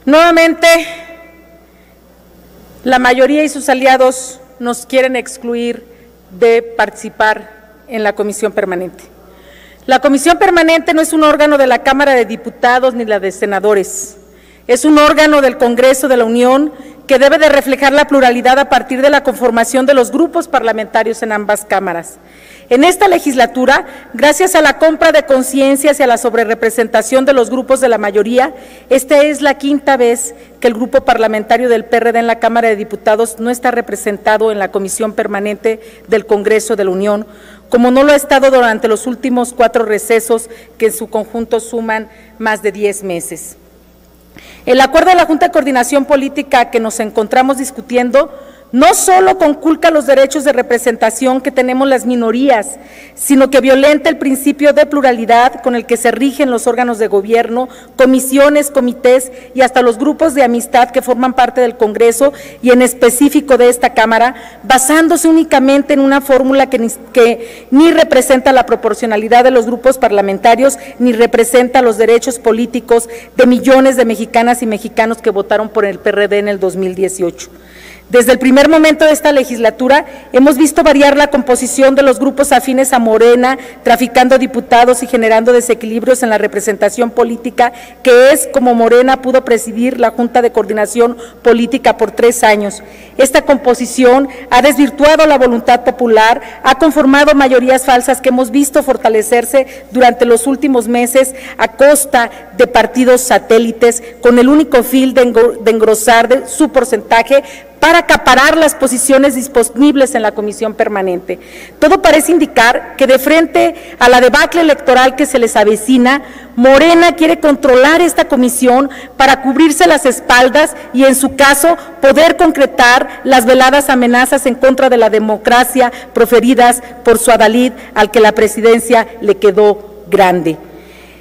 Nuevamente, la mayoría y sus aliados nos quieren excluir de participar en la comisión permanente. La comisión permanente no es un órgano de la Cámara de Diputados ni la de senadores. Es un órgano del Congreso de la Unión que debe de reflejar la pluralidad a partir de la conformación de los grupos parlamentarios en ambas cámaras. En esta legislatura, gracias a la compra de conciencias y a la sobrerepresentación de los grupos de la mayoría, esta es la quinta vez que el grupo parlamentario del PRD en la Cámara de Diputados no está representado en la comisión permanente del Congreso de la Unión, como no lo ha estado durante los últimos 4 recesos que en su conjunto suman más de 10 meses. El acuerdo de la Junta de Coordinación Política que nos encontramos discutiendo no solo conculca los derechos de representación que tenemos las minorías, sino que violenta el principio de pluralidad con el que se rigen los órganos de gobierno, comisiones, comités y hasta los grupos de amistad que forman parte del Congreso y en específico de esta Cámara, basándose únicamente en una fórmula que ni representa la proporcionalidad de los grupos parlamentarios ni representa los derechos políticos de millones de mexicanas y mexicanos que votaron por el PRD en el 2018. Desde el primer momento de esta legislatura hemos visto variar la composición de los grupos afines a Morena, traficando diputados y generando desequilibrios en la representación política, que es como Morena pudo presidir la Junta de Coordinación Política por 3 años. Esta composición ha desvirtuado la voluntad popular, ha conformado mayorías falsas que hemos visto fortalecerse durante los últimos meses a costa de partidos satélites, con el único fin de engrosar su porcentaje para acaparar las posiciones disponibles en la comisión permanente. Todo parece indicar que de frente a la debacle electoral que se les avecina, Morena quiere controlar esta comisión para cubrirse las espaldas y, en su caso, poder concretar las veladas amenazas en contra de la democracia proferidas por su adalid, al que la presidencia le quedó grande.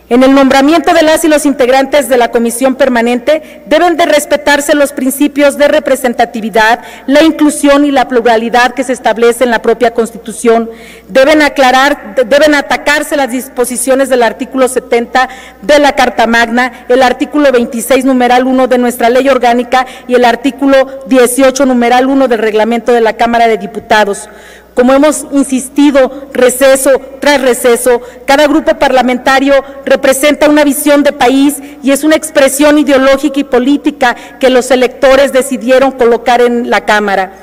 En el nombramiento de las y los integrantes de la comisión permanente deben de respetarse los principios de representatividad, la inclusión y la pluralidad que se establece en la propia Constitución. Deben atacarse las disposiciones del artículo 70 de la Carta Magna, el artículo 26, numeral 1 de nuestra Ley Orgánica y el artículo 18, numeral 1 del Reglamento de la Cámara de Diputados. Como hemos insistido, receso tras receso, cada grupo parlamentario representa una visión de país y es una expresión ideológica y política que los electores decidieron colocar en la Cámara.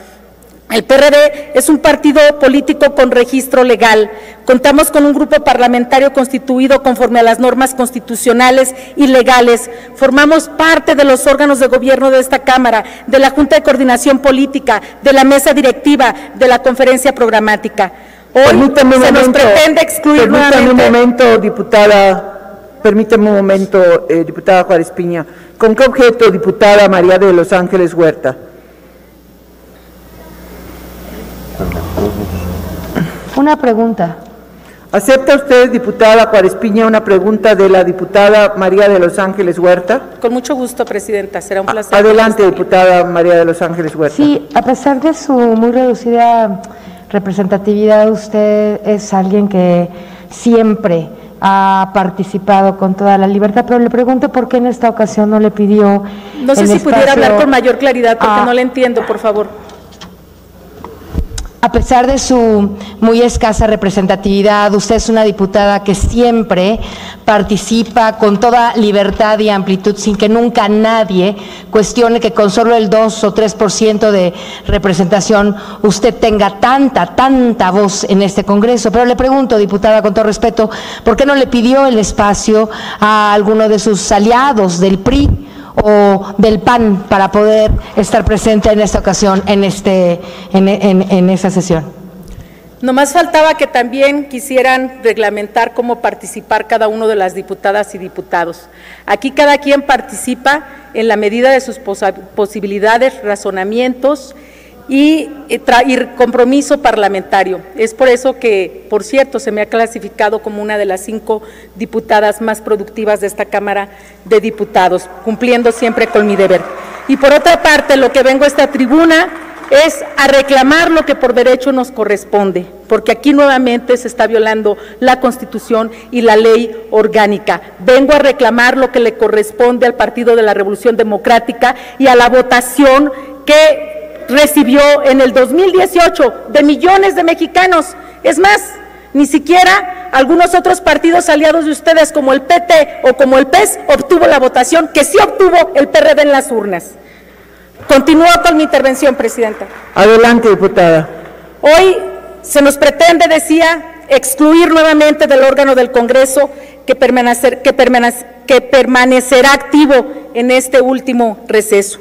El PRD es un partido político con registro legal. Contamos con un grupo parlamentario constituido conforme a las normas constitucionales y legales. Formamos parte de los órganos de gobierno de esta Cámara, de la Junta de Coordinación Política, de la mesa directiva, de la conferencia programática. Hoy se nos pretende excluir nuevamente. Permítame un momento, diputada Juárez Piña. ¿Con qué objeto, diputada María de los Ángeles Huerta? Una pregunta. ¿Acepta usted, diputada Juárez Piña, una pregunta de la diputada María de los Ángeles Huerta? Con mucho gusto, presidenta, será un placer. Adelante, diputada María de los Ángeles Huerta. Sí, a pesar de su muy reducida representatividad, usted es alguien que siempre ha participado con toda la libertad, pero le pregunto por qué en esta ocasión no le pidió. No sé si pudiera hablar con mayor claridad, porque no le entiendo, por favor. A pesar de su muy escasa representatividad, usted es una diputada que siempre participa con toda libertad y amplitud, sin que nunca nadie cuestione que con solo el 2 o 3% de representación usted tenga tanta voz en este Congreso. Pero le pregunto, diputada, con todo respeto, ¿por qué no le pidió el espacio a alguno de sus aliados del PRI o del PAN para poder estar presente en esta ocasión, en esta sesión? Nomás faltaba que también quisieran reglamentar cómo participar cada uno de las diputadas y diputados. Aquí cada quien participa en la medida de sus posibilidades, razonamientos y compromiso parlamentario. Es por eso que, por cierto, se me ha clasificado como una de las 5 diputadas más productivas de esta Cámara de Diputados, cumpliendo siempre con mi deber. Y por otra parte, lo que vengo a esta tribuna es a reclamar lo que por derecho nos corresponde. porque aquí nuevamente se está violando la Constitución y la ley orgánica. Vengo a reclamar lo que le corresponde al Partido de la Revolución Democrática y a la votación que recibió en el 2018 de millones de mexicanos. Es más, ni siquiera algunos otros partidos aliados de ustedes, como el PT o como el PES, obtuvo la votación que sí obtuvo el PRD en las urnas. Continúo con mi intervención, Presidenta. Adelante, diputada. Hoy se nos pretende, decía, excluir nuevamente del órgano del Congreso que permanecerá activo en este último receso.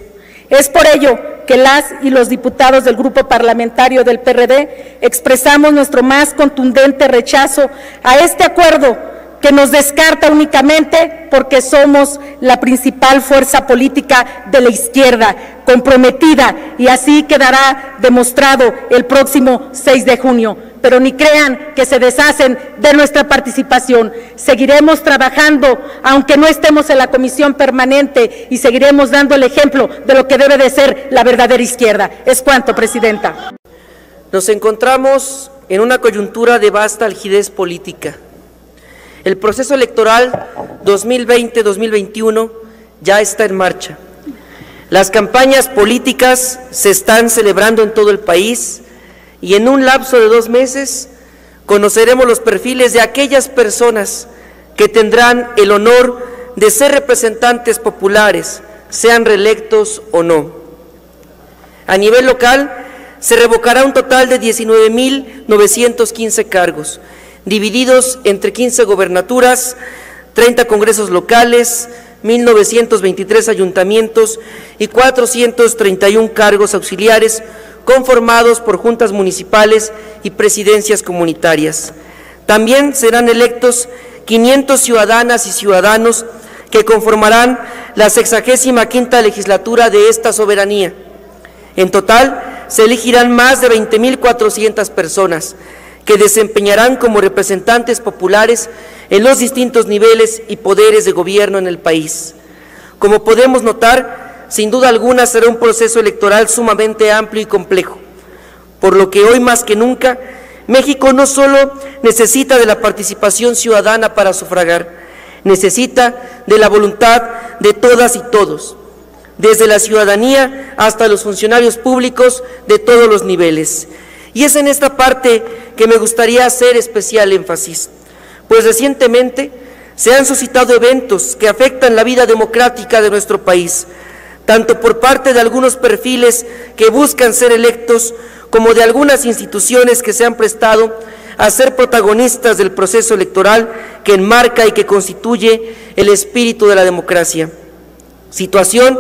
Es por ello que las y los diputados del Grupo Parlamentario del PRD expresamos nuestro más contundente rechazo a este acuerdo que nos descarta únicamente porque somos la principal fuerza política de la izquierda, comprometida, y así quedará demostrado el próximo 6 de junio. Pero ni crean que se deshacen de nuestra participación. Seguiremos trabajando, aunque no estemos en la comisión permanente, y seguiremos dando el ejemplo de lo que debe de ser la verdadera izquierda. Es cuanto, Presidenta. Nos encontramos en una coyuntura de vasta algidez política. El proceso electoral 2020-2021 ya está en marcha. Las campañas políticas se están celebrando en todo el país y en un lapso de 2 meses conoceremos los perfiles de aquellas personas que tendrán el honor de ser representantes populares, sean reelectos o no. A nivel local se revocará un total de 19.915 cargos, divididos entre 15 gobernaturas, 30 congresos locales, 1.923 ayuntamientos y 431 cargos auxiliares conformados por juntas municipales y presidencias comunitarias. También serán electos 500 ciudadanas y ciudadanos que conformarán la 65ª legislatura de esta soberanía. En total, se elegirán más de 20.400 personas que desempeñarán como representantes populares en los distintos niveles y poderes de gobierno en el país. Como podemos notar, sin duda alguna será un proceso electoral sumamente amplio y complejo, por lo que hoy más que nunca, México no solo necesita de la participación ciudadana para sufragar, necesita de la voluntad de todas y todos, desde la ciudadanía hasta los funcionarios públicos de todos los niveles. Y es en esta parte que me gustaría hacer especial énfasis, pues recientemente se han suscitado eventos que afectan la vida democrática de nuestro país, tanto por parte de algunos perfiles que buscan ser electos, como de algunas instituciones que se han prestado a ser protagonistas del proceso electoral que enmarca y que constituye el espíritu de la democracia. Situación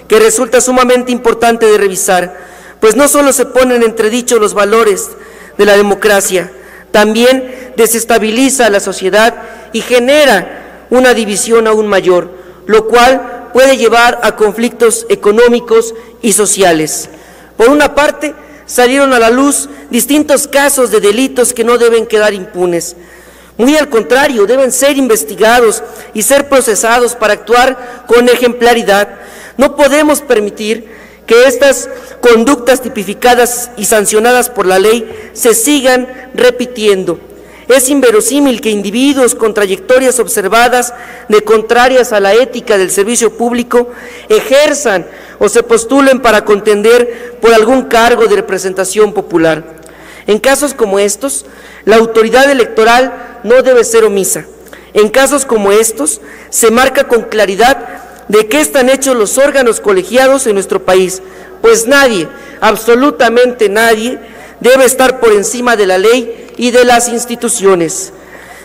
que resulta sumamente importante de revisar, pues no solo se ponen en entredicho los valores de la democracia, también desestabiliza a la sociedad y genera una división aún mayor, lo cual puede llevar a conflictos económicos y sociales. Por una parte, salieron a la luz distintos casos de delitos que no deben quedar impunes. Muy al contrario, deben ser investigados y ser procesados para actuar con ejemplaridad. No podemos permitir que estas conductas tipificadas y sancionadas por la ley se sigan repitiendo. Es inverosímil que individuos con trayectorias observadas de contrarias a la ética del servicio público ejerzan o se postulen para contender por algún cargo de representación popular. En casos como estos, la autoridad electoral no debe ser omisa. En casos como estos, se marca con claridad de qué están hechos los órganos colegiados en nuestro país, pues nadie, absolutamente nadie, debe estar por encima de la ley y de las instituciones.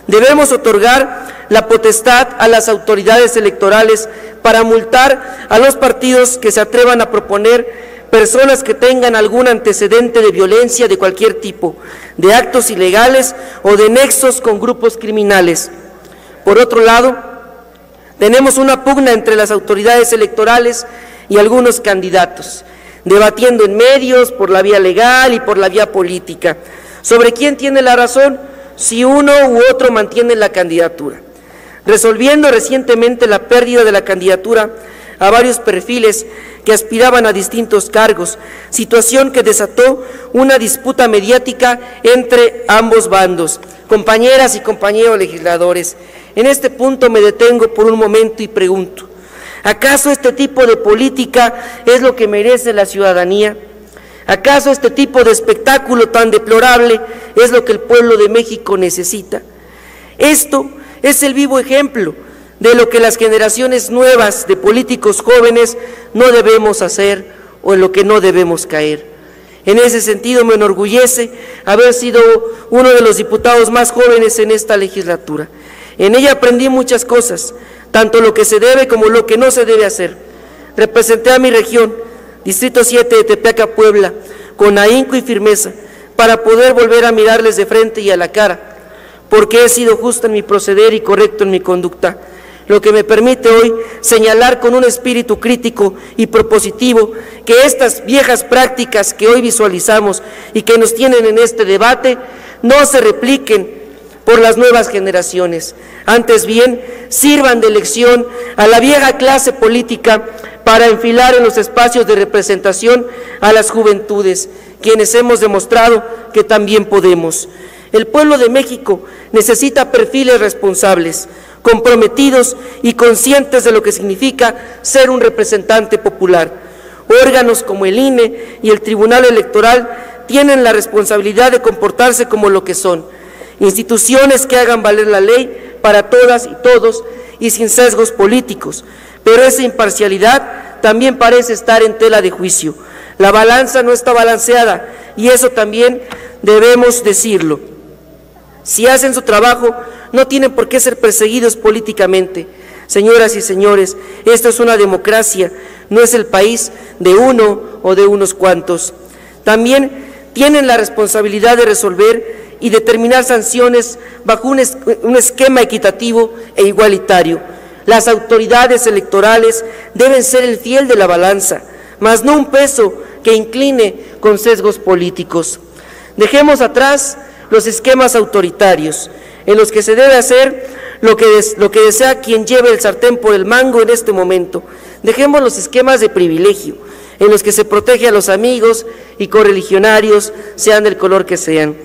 Debemos otorgar la potestad a las autoridades electorales para multar a los partidos que se atrevan a proponer personas que tengan algún antecedente de violencia de cualquier tipo, de actos ilegales o de nexos con grupos criminales. Por otro lado, tenemos una pugna entre las autoridades electorales y algunos candidatos, debatiendo en medios por la vía legal y por la vía política, sobre quién tiene la razón, si uno u otro mantiene la candidatura, resolviendo recientemente la pérdida de la candidatura a varios perfiles que aspiraban a distintos cargos, situación que desató una disputa mediática entre ambos bandos. Compañeras y compañeros legisladores, en este punto me detengo por un momento y pregunto, ¿acaso este tipo de política es lo que merece la ciudadanía? ¿Acaso este tipo de espectáculo tan deplorable es lo que el pueblo de México necesita? Esto es el vivo ejemplo de lo que las generaciones nuevas de políticos jóvenes no debemos hacer o en lo que no debemos caer. En ese sentido me enorgullece haber sido uno de los diputados más jóvenes en esta legislatura. En ella aprendí muchas cosas, tanto lo que se debe como lo que no se debe hacer. Representé a mi región, Distrito 7 de Tepeaca, Puebla, con ahínco y firmeza, para poder volver a mirarles de frente y a la cara, porque he sido justo en mi proceder y correcto en mi conducta, lo que me permite hoy señalar con un espíritu crítico y propositivo que estas viejas prácticas que hoy visualizamos y que nos tienen en este debate no se repliquen por las nuevas generaciones, antes bien sirvan de lección a la vieja clase política para enfilar en los espacios de representación a las juventudes, quienes hemos demostrado que también podemos. El pueblo de México necesita perfiles responsables, comprometidos y conscientes de lo que significa ser un representante popular. Órganos como el INE y el Tribunal Electoral tienen la responsabilidad de comportarse como lo que son, instituciones que hagan valer la ley para todas y todos y sin sesgos políticos, pero esa imparcialidad también parece estar en tela de juicio. La balanza no está balanceada y eso también debemos decirlo. Si hacen su trabajo, no tienen por qué ser perseguidos políticamente. Señoras y señores, esto es una democracia, no es el país de uno o de unos cuantos. También tienen la responsabilidad de resolver y determinar sanciones bajo un esquema equitativo e igualitario. Las autoridades electorales deben ser el fiel de la balanza, mas no un peso que incline con sesgos políticos. Dejemos atrás los esquemas autoritarios, en los que se debe hacer lo que desea quien lleve el sartén por el mango en este momento. Dejemos los esquemas de privilegio, en los que se protege a los amigos y correligionarios, sean del color que sean.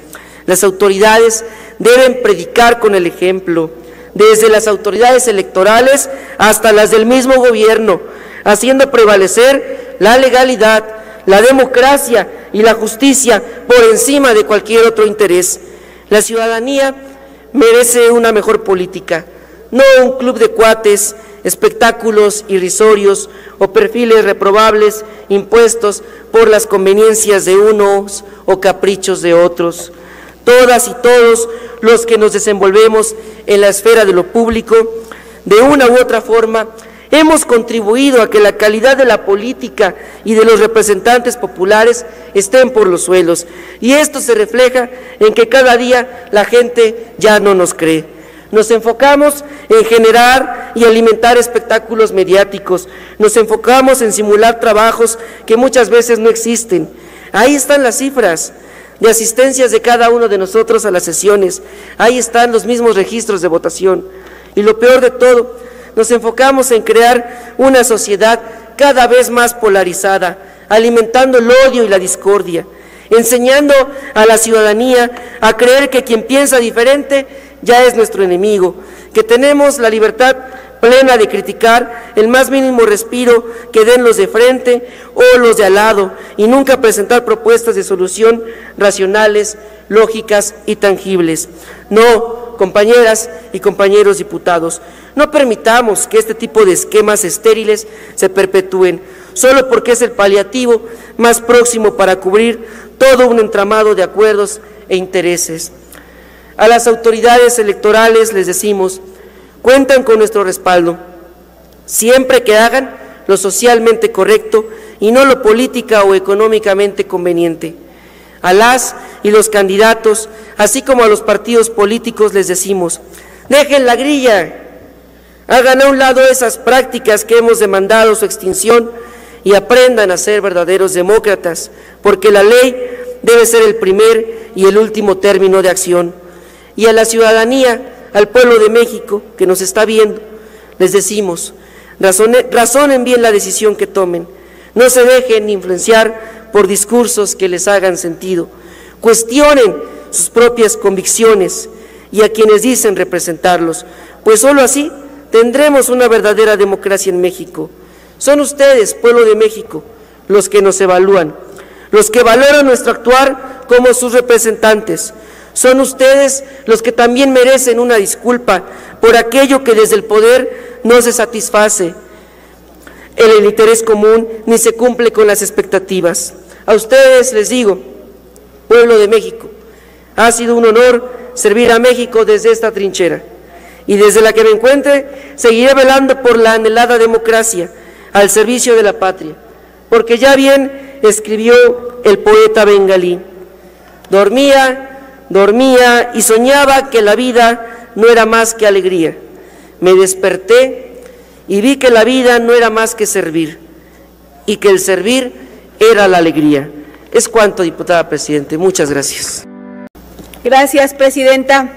Las autoridades deben predicar con el ejemplo, desde las autoridades electorales hasta las del mismo gobierno, haciendo prevalecer la legalidad, la democracia y la justicia por encima de cualquier otro interés. La ciudadanía merece una mejor política, no un club de cuates, espectáculos irrisorios o perfiles reprobables impuestos por las conveniencias de unos o caprichos de otros. Todas y todos los que nos desenvolvemos en la esfera de lo público, de una u otra forma, hemos contribuido a que la calidad de la política y de los representantes populares estén por los suelos, y esto se refleja en que cada día la gente ya no nos cree. Nos enfocamos en generar y alimentar espectáculos mediáticos, nos enfocamos en simular trabajos que muchas veces no existen. Ahí están las cifras de asistencias de cada uno de nosotros a las sesiones, ahí están los mismos registros de votación, y lo peor de todo, nos enfocamos en crear una sociedad cada vez más polarizada, alimentando el odio y la discordia, enseñando a la ciudadanía a creer que quien piensa diferente ya es nuestro enemigo, que tenemos la libertad plena de criticar el más mínimo respiro que den los de frente o los de al lado, y nunca presentar propuestas de solución racionales, lógicas y tangibles. No, compañeras y compañeros diputados, no permitamos que este tipo de esquemas estériles se perpetúen, solo porque es el paliativo más próximo para cubrir todo un entramado de acuerdos e intereses. A las autoridades electorales les decimos, cuentan con nuestro respaldo, siempre que hagan lo socialmente correcto y no lo política o económicamente conveniente. A las y los candidatos, así como a los partidos políticos, les decimos, dejen la grilla, hagan a un lado esas prácticas que hemos demandado su extinción y aprendan a ser verdaderos demócratas, porque la ley debe ser el primer y el último término de acción. Y a la ciudadanía, al pueblo de México que nos está viendo, les decimos, razonen bien la decisión que tomen, No se dejen influenciar por discursos que les hagan sentido. Cuestionen sus propias convicciones y a quienes dicen representarlos, pues solo así tendremos una verdadera democracia en México. Son ustedes, pueblo de México, los que nos evalúan, los que valoran nuestro actuar como sus representantes. Son ustedes los que también merecen una disculpa por aquello que desde el poder no se satisface el interés común ni se cumple con las expectativas. A ustedes les digo, pueblo de México, ha sido un honor servir a México desde esta trinchera y desde la que me encuentre seguiré velando por la anhelada democracia al servicio de la patria, porque ya bien escribió el poeta bengalí: dormía y soñaba que la vida no era más que alegría. Me desperté y vi que la vida no era más que servir y que el servir era la alegría. Es cuanto, diputada presidente. Muchas gracias. Gracias, presidenta.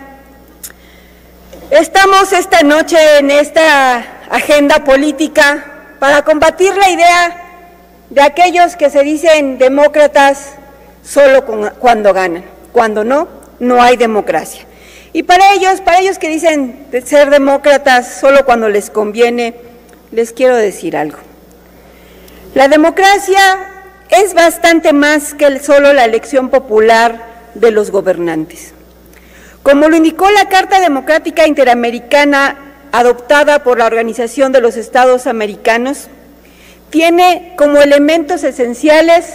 Estamos esta noche en esta agenda política para combatir la idea de aquellos que se dicen demócratas solo cuando ganan, cuando no, no hay democracia. Y para ellos que dicen de ser demócratas solo cuando les conviene, les quiero decir algo. La democracia es bastante más que solo la elección popular de los gobernantes. Como lo indicó la Carta Democrática Interamericana adoptada por la Organización de los Estados Americanos, tiene como elementos esenciales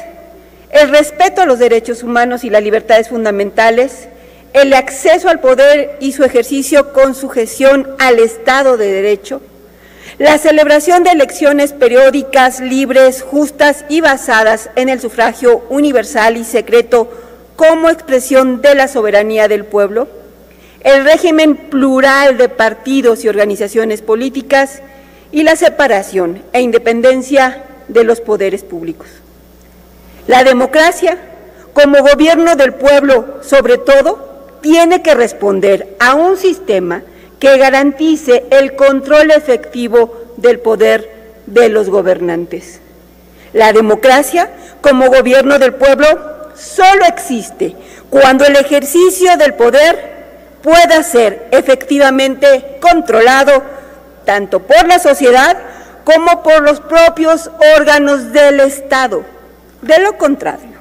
el respeto a los derechos humanos y las libertades fundamentales, el acceso al poder y su ejercicio con sujeción al Estado de Derecho, la celebración de elecciones periódicas, libres, justas y basadas en el sufragio universal y secreto como expresión de la soberanía del pueblo, el régimen plural de partidos y organizaciones políticas y la separación e independencia de los poderes públicos. La democracia, como gobierno del pueblo, sobre todo, tiene que responder a un sistema que garantice el control efectivo del poder de los gobernantes. La democracia, como gobierno del pueblo, solo existe cuando el ejercicio del poder pueda ser efectivamente controlado tanto por la sociedad como por los propios órganos del Estado. De lo contrario,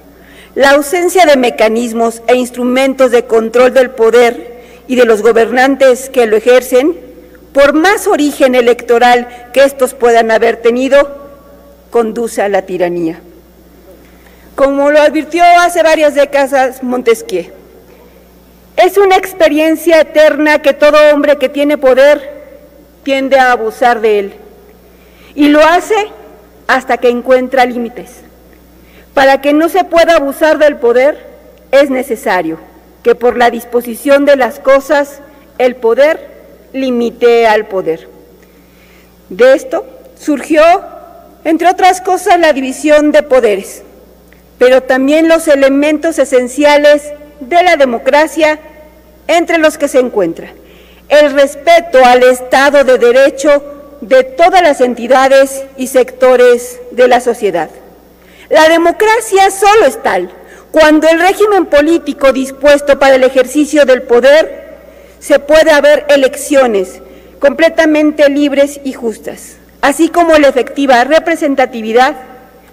la ausencia de mecanismos e instrumentos de control del poder y de los gobernantes que lo ejercen, por más origen electoral que estos puedan haber tenido, conduce a la tiranía. Como lo advirtió hace varias décadas Montesquieu, es una experiencia eterna que todo hombre que tiene poder tiende a abusar de él, y lo hace hasta que encuentra límites. Para que no se pueda abusar del poder, es necesario que por la disposición de las cosas, el poder limite al poder. De esto surgió, entre otras cosas, la división de poderes, pero también los elementos esenciales de la democracia, entre los que se encuentra el respeto al Estado de Derecho de todas las entidades y sectores de la sociedad. La democracia solo es tal cuando el régimen político dispuesto para el ejercicio del poder se puede haber elecciones completamente libres y justas, así como la efectiva representatividad.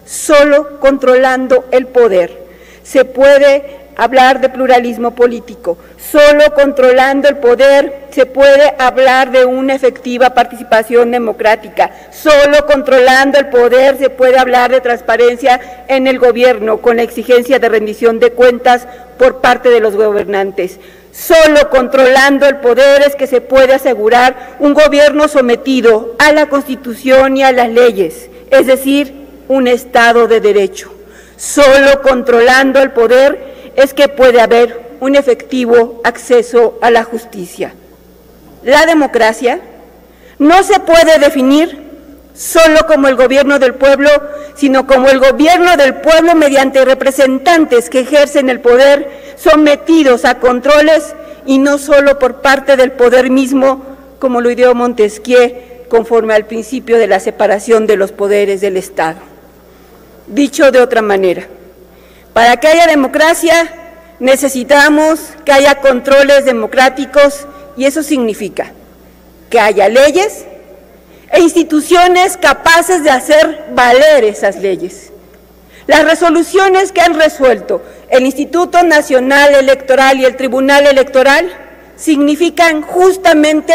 Solo controlando el poder se puede hablar de pluralismo político. Solo controlando el poder se puede hablar de una efectiva participación democrática. Solo controlando el poder se puede hablar de transparencia en el gobierno con la exigencia de rendición de cuentas por parte de los gobernantes. Solo controlando el poder es que se puede asegurar un gobierno sometido a la Constitución y a las leyes, es decir, un Estado de Derecho. Solo controlando el poder es que puede haber un efectivo acceso a la justicia. La democracia no se puede definir solo como el gobierno del pueblo, sino como el gobierno del pueblo mediante representantes que ejercen el poder sometidos a controles y no solo por parte del poder mismo, como lo ideó Montesquieu, conforme al principio de la separación de los poderes del Estado. Dicho de otra manera, para que haya democracia necesitamos que haya controles democráticos y eso significa que haya leyes e instituciones capaces de hacer valer esas leyes. Las resoluciones que han resuelto el Instituto Nacional Electoral y el Tribunal Electoral significan justamente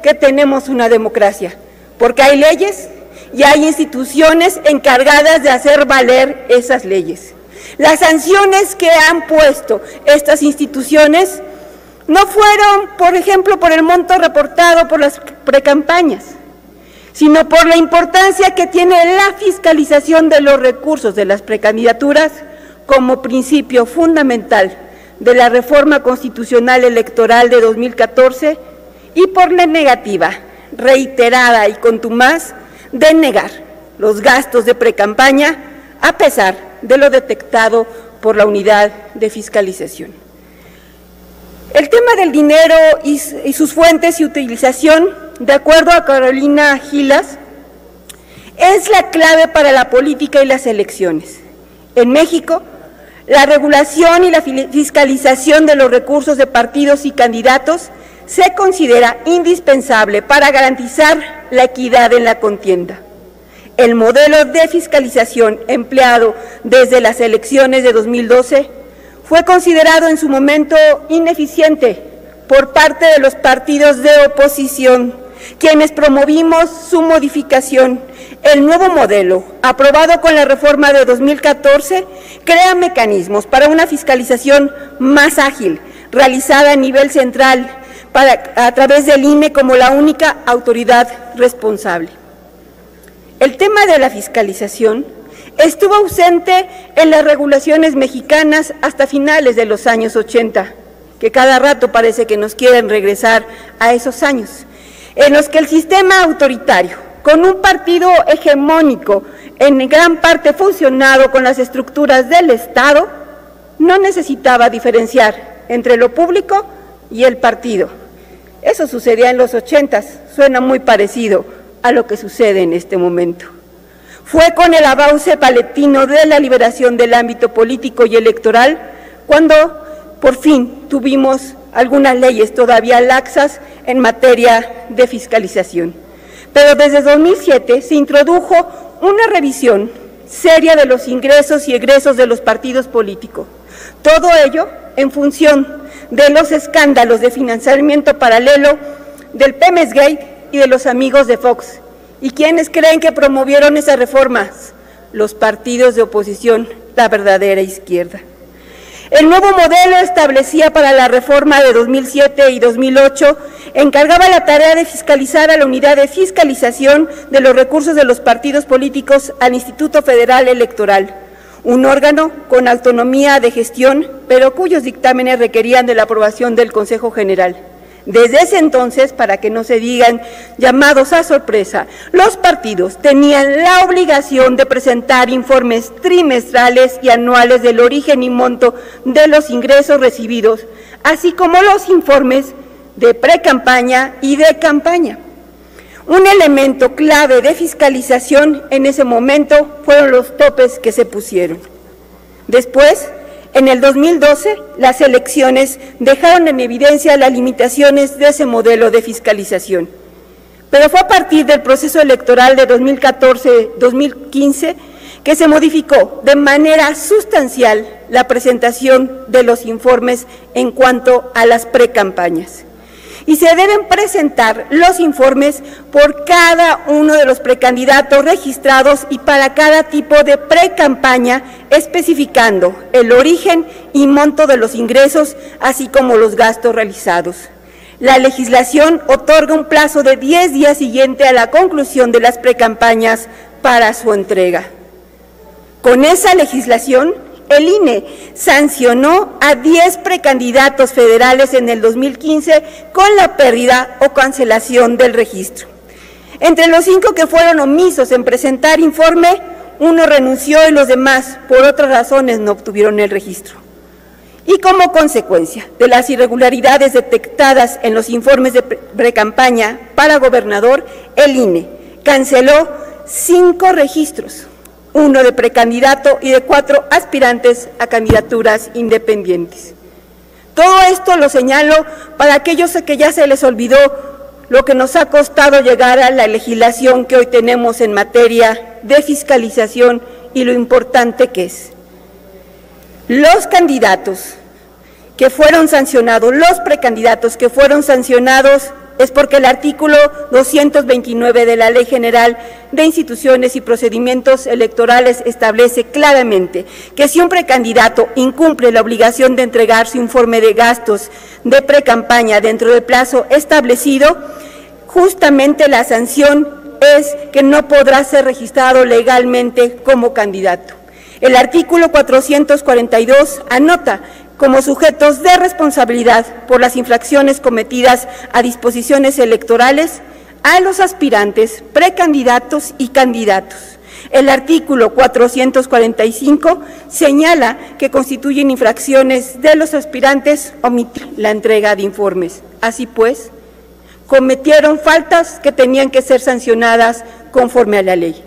que tenemos una democracia, porque hay leyes y hay instituciones encargadas de hacer valer esas leyes. Las sanciones que han puesto estas instituciones no fueron, por ejemplo, por el monto reportado por las precampañas, sino por la importancia que tiene la fiscalización de los recursos de las precandidaturas como principio fundamental de la reforma constitucional electoral de 2014 y por la negativa reiterada y contumaz de negar los gastos de precampaña a pesar de lo detectado por la unidad de fiscalización. El tema del dinero y sus fuentes y utilización, de acuerdo a Carolina Gilas, es la clave para la política y las elecciones. En México, la regulación y la fiscalización de los recursos de partidos y candidatos se considera indispensable para garantizar la equidad en la contienda. El modelo de fiscalización empleado desde las elecciones de 2012 fue considerado en su momento ineficiente por parte de los partidos de oposición, quienes promovimos su modificación. El nuevo modelo, aprobado con la reforma de 2014, crea mecanismos para una fiscalización más ágil, realizada a nivel central, a través del INE como la única autoridad responsable. El tema de la fiscalización estuvo ausente en las regulaciones mexicanas hasta finales de los años 80, que cada rato parece que nos quieren regresar a esos años, en los que el sistema autoritario, con un partido hegemónico en gran parte funcionado con las estructuras del Estado, no necesitaba diferenciar entre lo público y el partido. Eso sucedía en los 80s, suena muy parecido a lo que sucede en este momento. Fue con el avance paulatino de la liberación del ámbito político y electoral cuando por fin tuvimos algunas leyes todavía laxas en materia de fiscalización. Pero desde 2007 se introdujo una revisión seria de los ingresos y egresos de los partidos políticos. Todo ello en función de los escándalos de financiamiento paralelo del Pemex Gate y de los amigos de Fox. ¿Y quiénes creen que promovieron esas reformas? Los partidos de oposición, la verdadera izquierda. El nuevo modelo establecía para la reforma de 2007 y 2008, encargaba la tarea de fiscalizar a la unidad de fiscalización de los recursos de los partidos políticos al Instituto Federal Electoral, un órgano con autonomía de gestión, pero cuyos dictámenes requerían de la aprobación del Consejo General. Desde ese entonces, para que no se digan llamados a sorpresa, los partidos tenían la obligación de presentar informes trimestrales y anuales del origen y monto de los ingresos recibidos, así como los informes de precampaña y de campaña. Un elemento clave de fiscalización en ese momento fueron los topes que se pusieron. Después, en el 2012, las elecciones dejaron en evidencia las limitaciones de ese modelo de fiscalización. Pero fue a partir del proceso electoral de 2014-2015 que se modificó de manera sustancial la presentación de los informes en cuanto a las precampañas. Y se deben presentar los informes por cada uno de los precandidatos registrados y para cada tipo de precampaña, especificando el origen y monto de los ingresos, así como los gastos realizados. La legislación otorga un plazo de 10 días siguiente a la conclusión de las precampañas para su entrega. Con esa legislación, el INE sancionó a 10 precandidatos federales en el 2015 con la pérdida o cancelación del registro. Entre los 5 que fueron omisos en presentar informe, 1 renunció y los demás, por otras razones, no obtuvieron el registro. Y como consecuencia de las irregularidades detectadas en los informes de precampaña para gobernador, el INE canceló 5 registros, 1 de precandidato y de 4 aspirantes a candidaturas independientes. Todo esto lo señalo para aquellos que ya se les olvidó lo que nos ha costado llegar a la legislación que hoy tenemos en materia de fiscalización y lo importante que es. Los candidatos que fueron sancionados, los precandidatos que fueron sancionados, es porque el artículo 229 de la Ley General de Instituciones y Procedimientos Electorales establece claramente que si un precandidato incumple la obligación de entregar su informe de gastos de precampaña dentro del plazo establecido, justamente la sanción es que no podrá ser registrado legalmente como candidato. El artículo 442 anota como sujetos de responsabilidad por las infracciones cometidas a disposiciones electorales a los aspirantes, precandidatos y candidatos. El artículo 445 señala que constituyen infracciones de los aspirantes omitir la entrega de informes. Así pues, cometieron faltas que tenían que ser sancionadas conforme a la ley.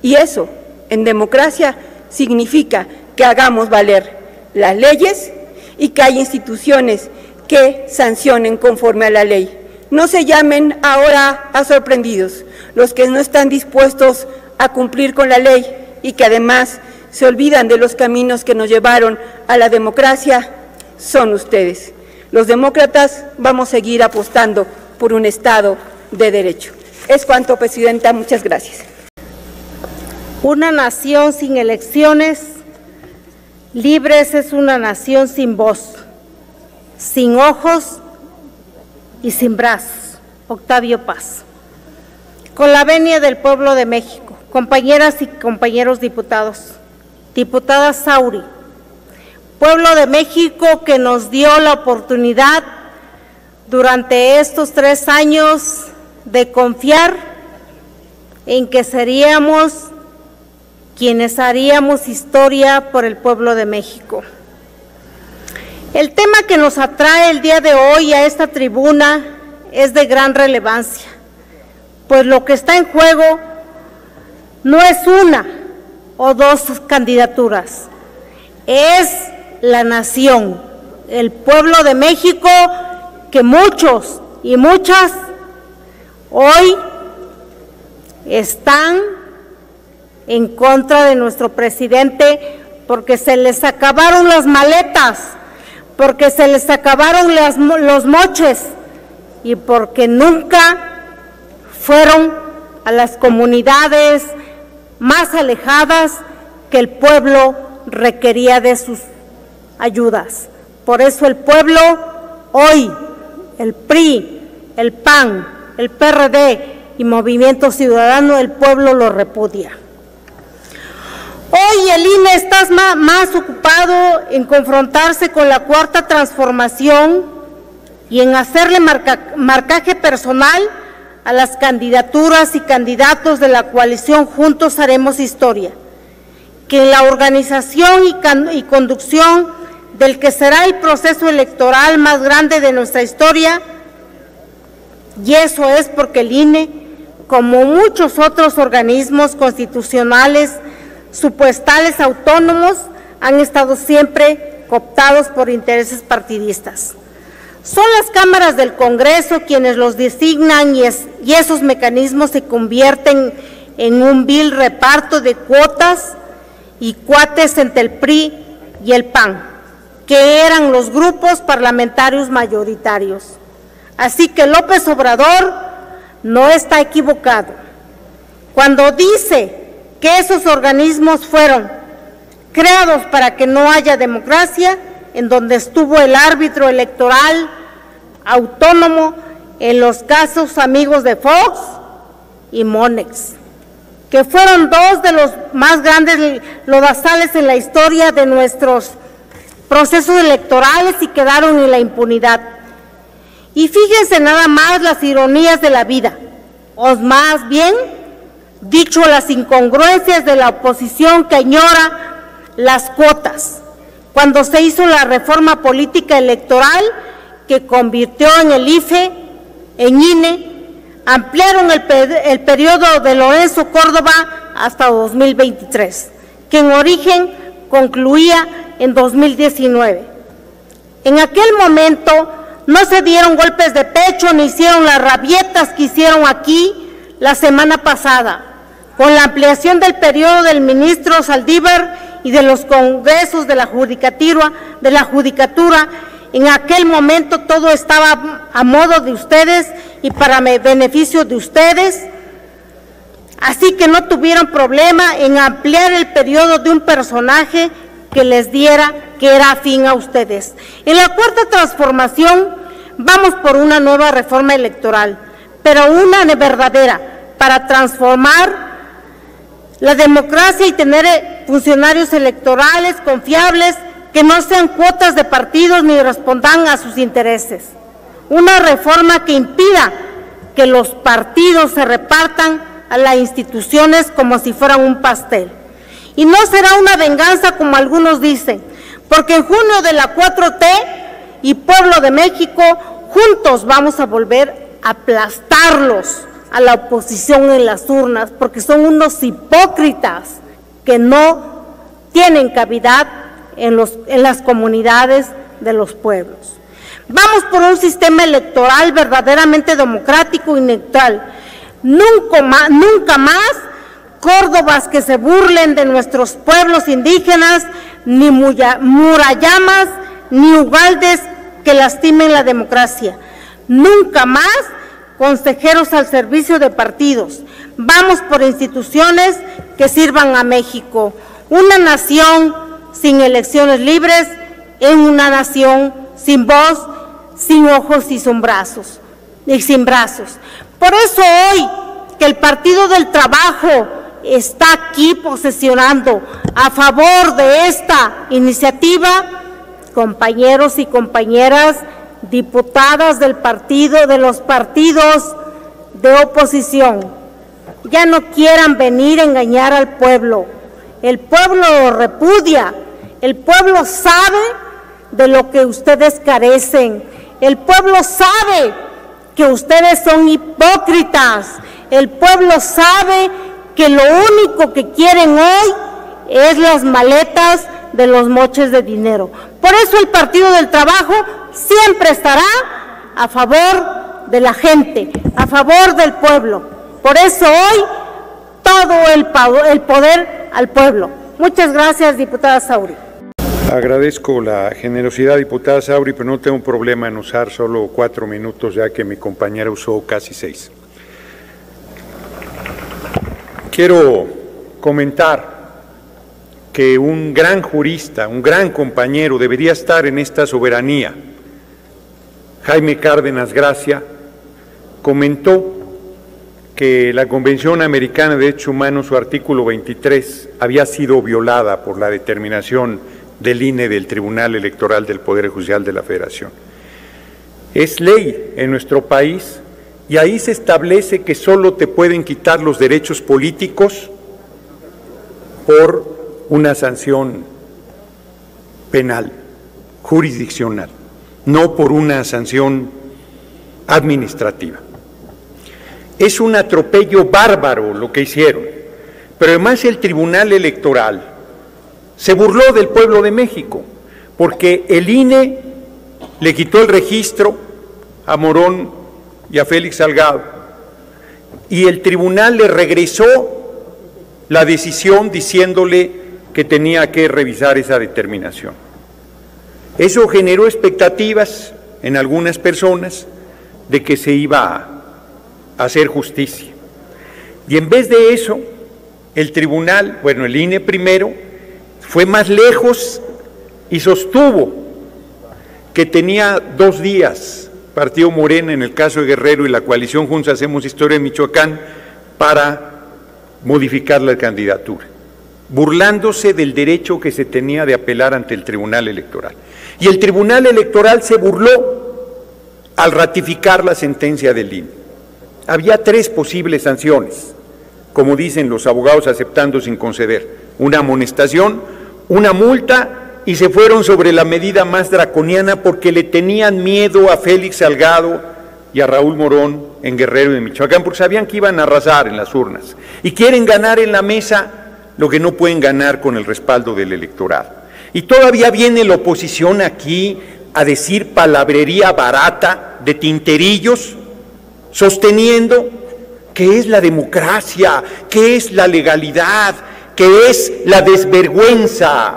Y eso, en democracia, significa que hagamos valer las leyes y que hay instituciones que sancionen conforme a la ley. No se llamen ahora a sorprendidos los que no están dispuestos a cumplir con la ley y que además se olvidan de los caminos que nos llevaron a la democracia, son ustedes. Los demócratas vamos a seguir apostando por un Estado de Derecho. Es cuanto, Presidenta. Muchas gracias. Una nación sin elecciones libres es una nación sin voz, sin ojos y sin brazos. Octavio Paz. Con la venia del pueblo de México, compañeras y compañeros diputados, diputada Sauri, pueblo de México que nos dio la oportunidad durante estos 3 años de confiar en que seríamos quienes haríamos historia por el pueblo de México. El tema que nos atrae el día de hoy a esta tribuna es de gran relevancia, pues lo que está en juego no es 1 o 2 candidaturas, es la nación, el pueblo de México que muchos y muchas hoy están en contra de nuestro presidente porque se les acabaron las maletas, porque se les acabaron los moches y porque nunca fueron a las comunidades más alejadas que el pueblo requería de sus ayudas. Por eso el pueblo hoy, el PRI, el PAN, el PRD y Movimiento Ciudadano, el pueblo lo repudia. Hoy el INE está más ocupado en confrontarse con la Cuarta Transformación y en hacerle marcaje personal a las candidaturas y candidatos de la coalición Juntos Haremos Historia, que en la organización y conducción del que será el proceso electoral más grande de nuestra historia, y eso es porque el INE, como muchos otros organismos constitucionales, supuestales autónomos, han estado siempre cooptados por intereses partidistas. Son las cámaras del Congreso quienes los designan y esos mecanismos se convierten en un vil reparto de cuotas y cuates entre el PRI y el PAN, que eran los grupos parlamentarios mayoritarios. Así que López Obrador no está equivocado cuando dice que esos organismos fueron creados para que no haya democracia, en donde estuvo el árbitro electoral autónomo en los casos amigos de Fox y Monex, que fueron 2 de los más grandes lodazales en la historia de nuestros procesos electorales y quedaron en la impunidad. Y fíjense nada más las ironías de la vida, o más bien dicho, las incongruencias de la oposición que añora las cuotas, cuando se hizo la reforma política electoral que convirtió en el IFE, en INE, ampliaron el periodo de Lorenzo Córdoba hasta 2023, que en origen concluía en 2019. En aquel momento no se dieron golpes de pecho ni hicieron las rabietas que hicieron aquí la semana pasada, con la ampliación del periodo del ministro Saldívar y de los congresos de la judicatura. En aquel momento todo estaba a modo de ustedes y para beneficio de ustedes, así que no tuvieron problema en ampliar el periodo de un personaje que les diera que era afín a ustedes. En la cuarta transformación vamos por una nueva reforma electoral, pero una verdadera, para transformar la democracia y tener funcionarios electorales confiables que no sean cuotas de partidos ni respondan a sus intereses. Una reforma que impida que los partidos se repartan a las instituciones como si fueran un pastel. Y no será una venganza como algunos dicen, porque en junio de la 4T y Pueblo de México, juntos vamos a volver a aplastarlos a la oposición en las urnas, porque son unos hipócritas que no tienen cavidad en las comunidades de los pueblos. Vamos por un sistema electoral verdaderamente democrático y neutral. Nunca más Córdobas que se burlen de nuestros pueblos indígenas, ni Murayamas, ni Ugaldes que lastimen la democracia. Nunca más consejeros al servicio de partidos. Vamos por instituciones que sirvan a México. Una nación sin elecciones libres es una nación sin voz, sin ojos y sin brazos. Por eso hoy que el Partido del Trabajo está aquí posesionando a favor de esta iniciativa, compañeros y compañeras diputadas del partido, de los partidos de oposición, ya no quieran venir a engañar al pueblo. El pueblo lo repudia, el pueblo sabe de lo que ustedes carecen, el pueblo sabe que ustedes son hipócritas, el pueblo sabe que lo único que quieren hoy es las maletas de los moches de dinero. Por eso el Partido del Trabajo siempre estará a favor de la gente, a favor del pueblo. Por eso hoy todo el poder al pueblo. Muchas gracias, diputada Sauri. Agradezco la generosidad, diputada Sauri, pero no tengo problema en usar solo 4 minutos, ya que mi compañera usó casi 6. Quiero comentar que un gran jurista, un gran compañero debería estar en esta soberanía. Jaime Cárdenas Gracia comentó que la Convención Americana de Derechos Humanos, su artículo 23, había sido violada por la determinación del INE, del Tribunal Electoral del Poder Judicial de la Federación. Es ley en nuestro país y ahí se establece que solo te pueden quitar los derechos políticos por una sanción penal, jurisdiccional, no por una sanción administrativa. Es un atropello bárbaro lo que hicieron, pero además el Tribunal Electoral se burló del pueblo de México, porque el INE le quitó el registro a Morón y a Félix Salgado, y el tribunal le regresó la decisión diciéndole que tenía que revisar esa determinación. Eso generó expectativas en algunas personas de que se iba a hacer justicia. Y en vez de eso, el tribunal, bueno, el INE primero, fue más lejos y sostuvo que tenía 2 días, Partido Morena en el caso de Guerrero y la coalición Juntos Hacemos Historia en Michoacán, para modificar la candidatura, burlándose del derecho que se tenía de apelar ante el Tribunal Electoral. Y el Tribunal Electoral se burló al ratificar la sentencia del INE. Había 3 posibles sanciones, como dicen los abogados aceptando sin conceder: una amonestación, una multa, y se fueron sobre la medida más draconiana porque le tenían miedo a Félix Salgado y a Raúl Morón en Guerrero y en Michoacán, porque sabían que iban a arrasar en las urnas. Y quieren ganar en la mesa lo que no pueden ganar con el respaldo del electorado. Y todavía viene la oposición aquí a decir palabrería barata de tinterillos, sosteniendo que es la democracia, que es la legalidad, que es la desvergüenza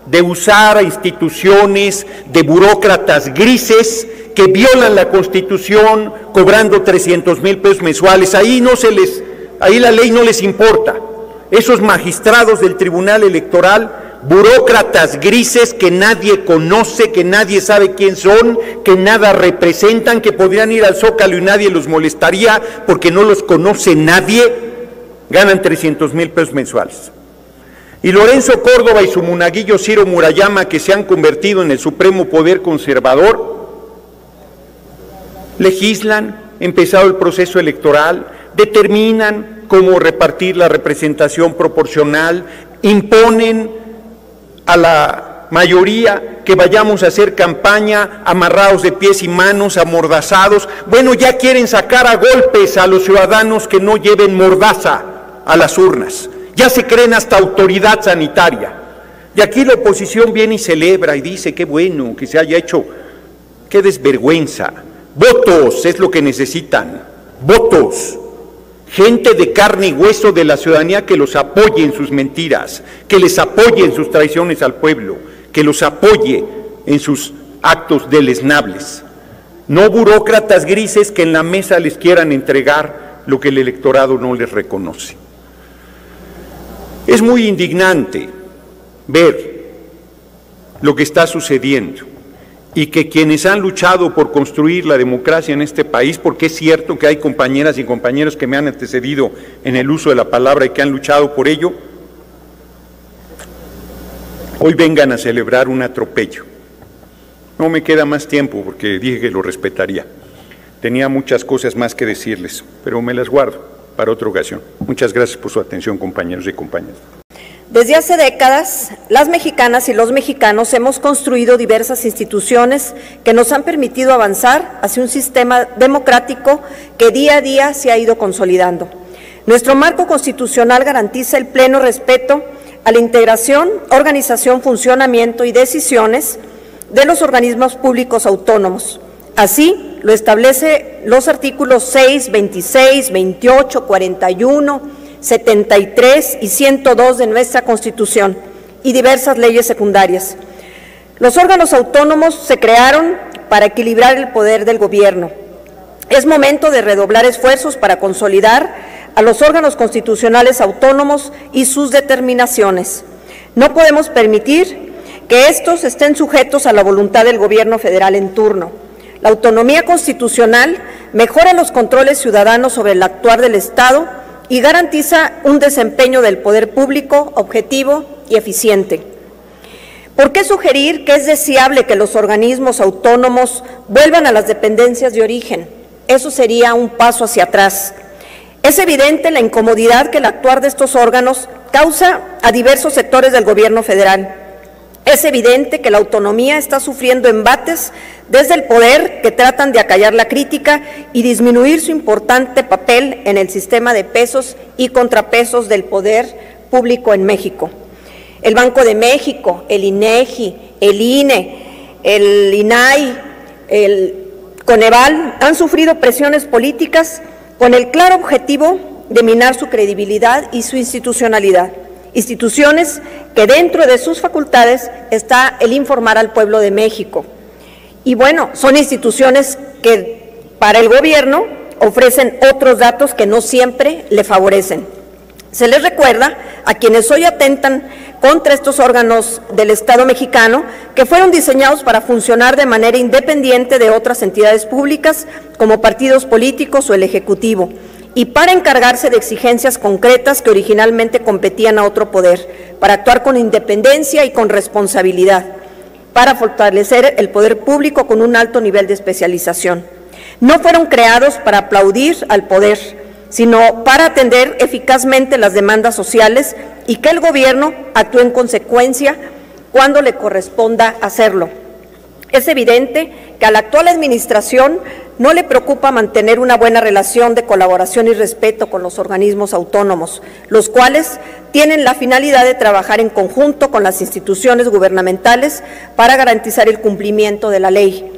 de usar a instituciones de burócratas grises que violan la Constitución cobrando 300,000 pesos mensuales. Ahí la ley no les importa. Esos magistrados del Tribunal Electoral, burócratas grises que nadie conoce, que nadie sabe quién son, que nada representan, que podrían ir al Zócalo y nadie los molestaría porque no los conoce nadie, ganan 300,000 pesos mensuales. Y Lorenzo Córdoba y su monaguillo Ciro Murayama, que se han convertido en el supremo poder conservador, legislan, empezado el proceso electoral, determinan cómo repartir la representación proporcional, imponen a la mayoría que vayamos a hacer campaña amarrados de pies y manos, amordazados. Bueno, ya quieren sacar a golpes a los ciudadanos que no lleven mordaza a las urnas. Ya se creen hasta autoridad sanitaria. Y aquí la oposición viene y celebra y dice qué bueno que se haya hecho, qué desvergüenza. Votos es lo que necesitan, votos. Gente de carne y hueso de la ciudadanía que los apoye en sus mentiras, que les apoye en sus traiciones al pueblo, que los apoye en sus actos deleznables. No burócratas grises que en la mesa les quieran entregar lo que el electorado no les reconoce. Es muy indignante ver lo que está sucediendo y que quienes han luchado por construir la democracia en este país, porque es cierto que hay compañeras y compañeros que me han antecedido en el uso de la palabra y que han luchado por ello, hoy vengan a celebrar un atropello. No me queda más tiempo porque dije que lo respetaría. Tenía muchas cosas más que decirles, pero me las guardo para otra ocasión. Muchas gracias por su atención, compañeros y compañeras. Desde hace décadas, las mexicanas y los mexicanos hemos construido diversas instituciones que nos han permitido avanzar hacia un sistema democrático que día a día se ha ido consolidando. Nuestro marco constitucional garantiza el pleno respeto a la integración, organización, funcionamiento y decisiones de los organismos públicos autónomos. Así lo establece los artículos 6, 26, 28, 41, 73 y 102 de nuestra Constitución y diversas leyes secundarias. Los órganos autónomos se crearon para equilibrar el poder del gobierno. Es momento de redoblar esfuerzos para consolidar a los órganos constitucionales autónomos y sus determinaciones. No podemos permitir que estos estén sujetos a la voluntad del gobierno federal en turno. La autonomía constitucional mejora los controles ciudadanos sobre el actuar del Estado y garantiza un desempeño del poder público objetivo y eficiente. ¿Por qué sugerir que es deseable que los organismos autónomos vuelvan a las dependencias de origen? Eso sería un paso hacia atrás. Es evidente la incomodidad que el actuar de estos órganos causa a diversos sectores del gobierno federal. Es evidente que la autonomía está sufriendo embates desde el poder que tratan de acallar la crítica y disminuir su importante papel en el sistema de pesos y contrapesos del poder público en México. El Banco de México, el INEGI, el INE, el INAI, el Coneval han sufrido presiones políticas con el claro objetivo de minar su credibilidad y su institucionalidad. Instituciones que dentro de sus facultades está el informar al pueblo de México. Y bueno, son instituciones que para el gobierno ofrecen otros datos que no siempre le favorecen. Se les recuerda a quienes hoy atentan contra estos órganos del Estado mexicano que fueron diseñados para funcionar de manera independiente de otras entidades públicas como partidos políticos o el Ejecutivo, y para encargarse de exigencias concretas que originalmente competían a otro poder, para actuar con independencia y con responsabilidad, para fortalecer el poder público con un alto nivel de especialización. No fueron creados para aplaudir al poder, sino para atender eficazmente las demandas sociales y que el gobierno actúe en consecuencia cuando le corresponda hacerlo. Es evidente que a la actual administración no le preocupa mantener una buena relación de colaboración y respeto con los organismos autónomos, los cuales tienen la finalidad de trabajar en conjunto con las instituciones gubernamentales para garantizar el cumplimiento de la ley,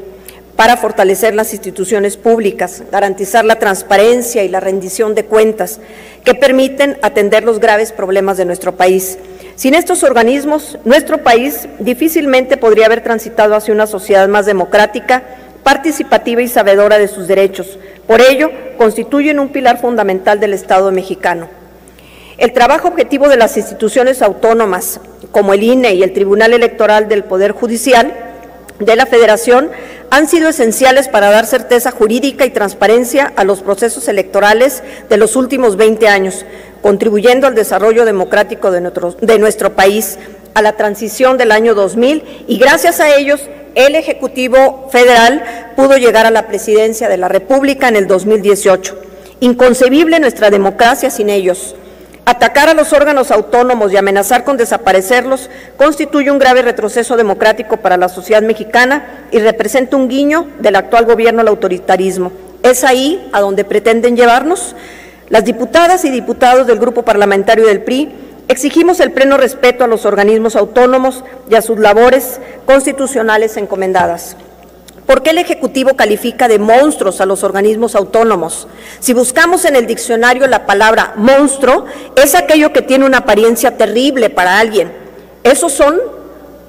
para fortalecer las instituciones públicas, garantizar la transparencia y la rendición de cuentas que permiten atender los graves problemas de nuestro país. Sin estos organismos, nuestro país difícilmente podría haber transitado hacia una sociedad más democrática, participativa y sabedora de sus derechos. Por ello, constituyen un pilar fundamental del Estado mexicano. El trabajo objetivo de las instituciones autónomas, como el INE y el Tribunal Electoral del Poder Judicial de la Federación, han sido esenciales para dar certeza jurídica y transparencia a los procesos electorales de los últimos 20 años, contribuyendo al desarrollo democrático de nuestro país, a la transición del año 2000, y gracias a ellos el Ejecutivo Federal pudo llegar a la presidencia de la República en el 2018. Inconcebible nuestra democracia sin ellos. Atacar a los órganos autónomos y amenazar con desaparecerlos constituye un grave retroceso democrático para la sociedad mexicana y representa un guiño del actual gobierno al autoritarismo. ¿Es ahí a donde pretenden llevarnos? Las diputadas y diputados del Grupo Parlamentario del PRI exigimos el pleno respeto a los organismos autónomos y a sus labores constitucionales encomendadas. ¿Por qué el Ejecutivo califica de monstruos a los organismos autónomos? Si buscamos en el diccionario la palabra monstruo, es aquello que tiene una apariencia terrible para alguien. ¿Esos son,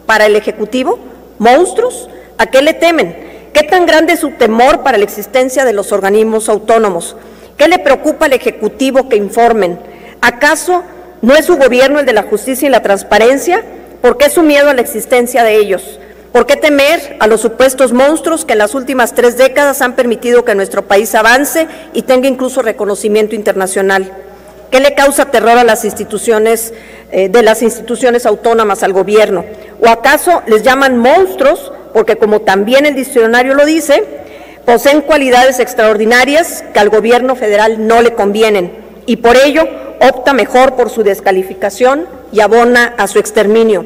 para el Ejecutivo, monstruos? ¿A qué le temen? ¿Qué tan grande es su temor para la existencia de los organismos autónomos? ¿Qué le preocupa al Ejecutivo que informen? ¿Acaso no es su gobierno el de la justicia y la transparencia? ¿Por qué su miedo a la existencia de ellos? ¿Por qué temer a los supuestos monstruos que en las últimas 3 décadas han permitido que nuestro país avance y tenga incluso reconocimiento internacional? ¿Qué le causa terror a las instituciones, de las instituciones autónomas al gobierno? ¿O acaso les llaman monstruos porque, como también el diccionario lo dice, poseen cualidades extraordinarias que al gobierno federal no le convienen y por ello opta mejor por su descalificación y abona a su exterminio?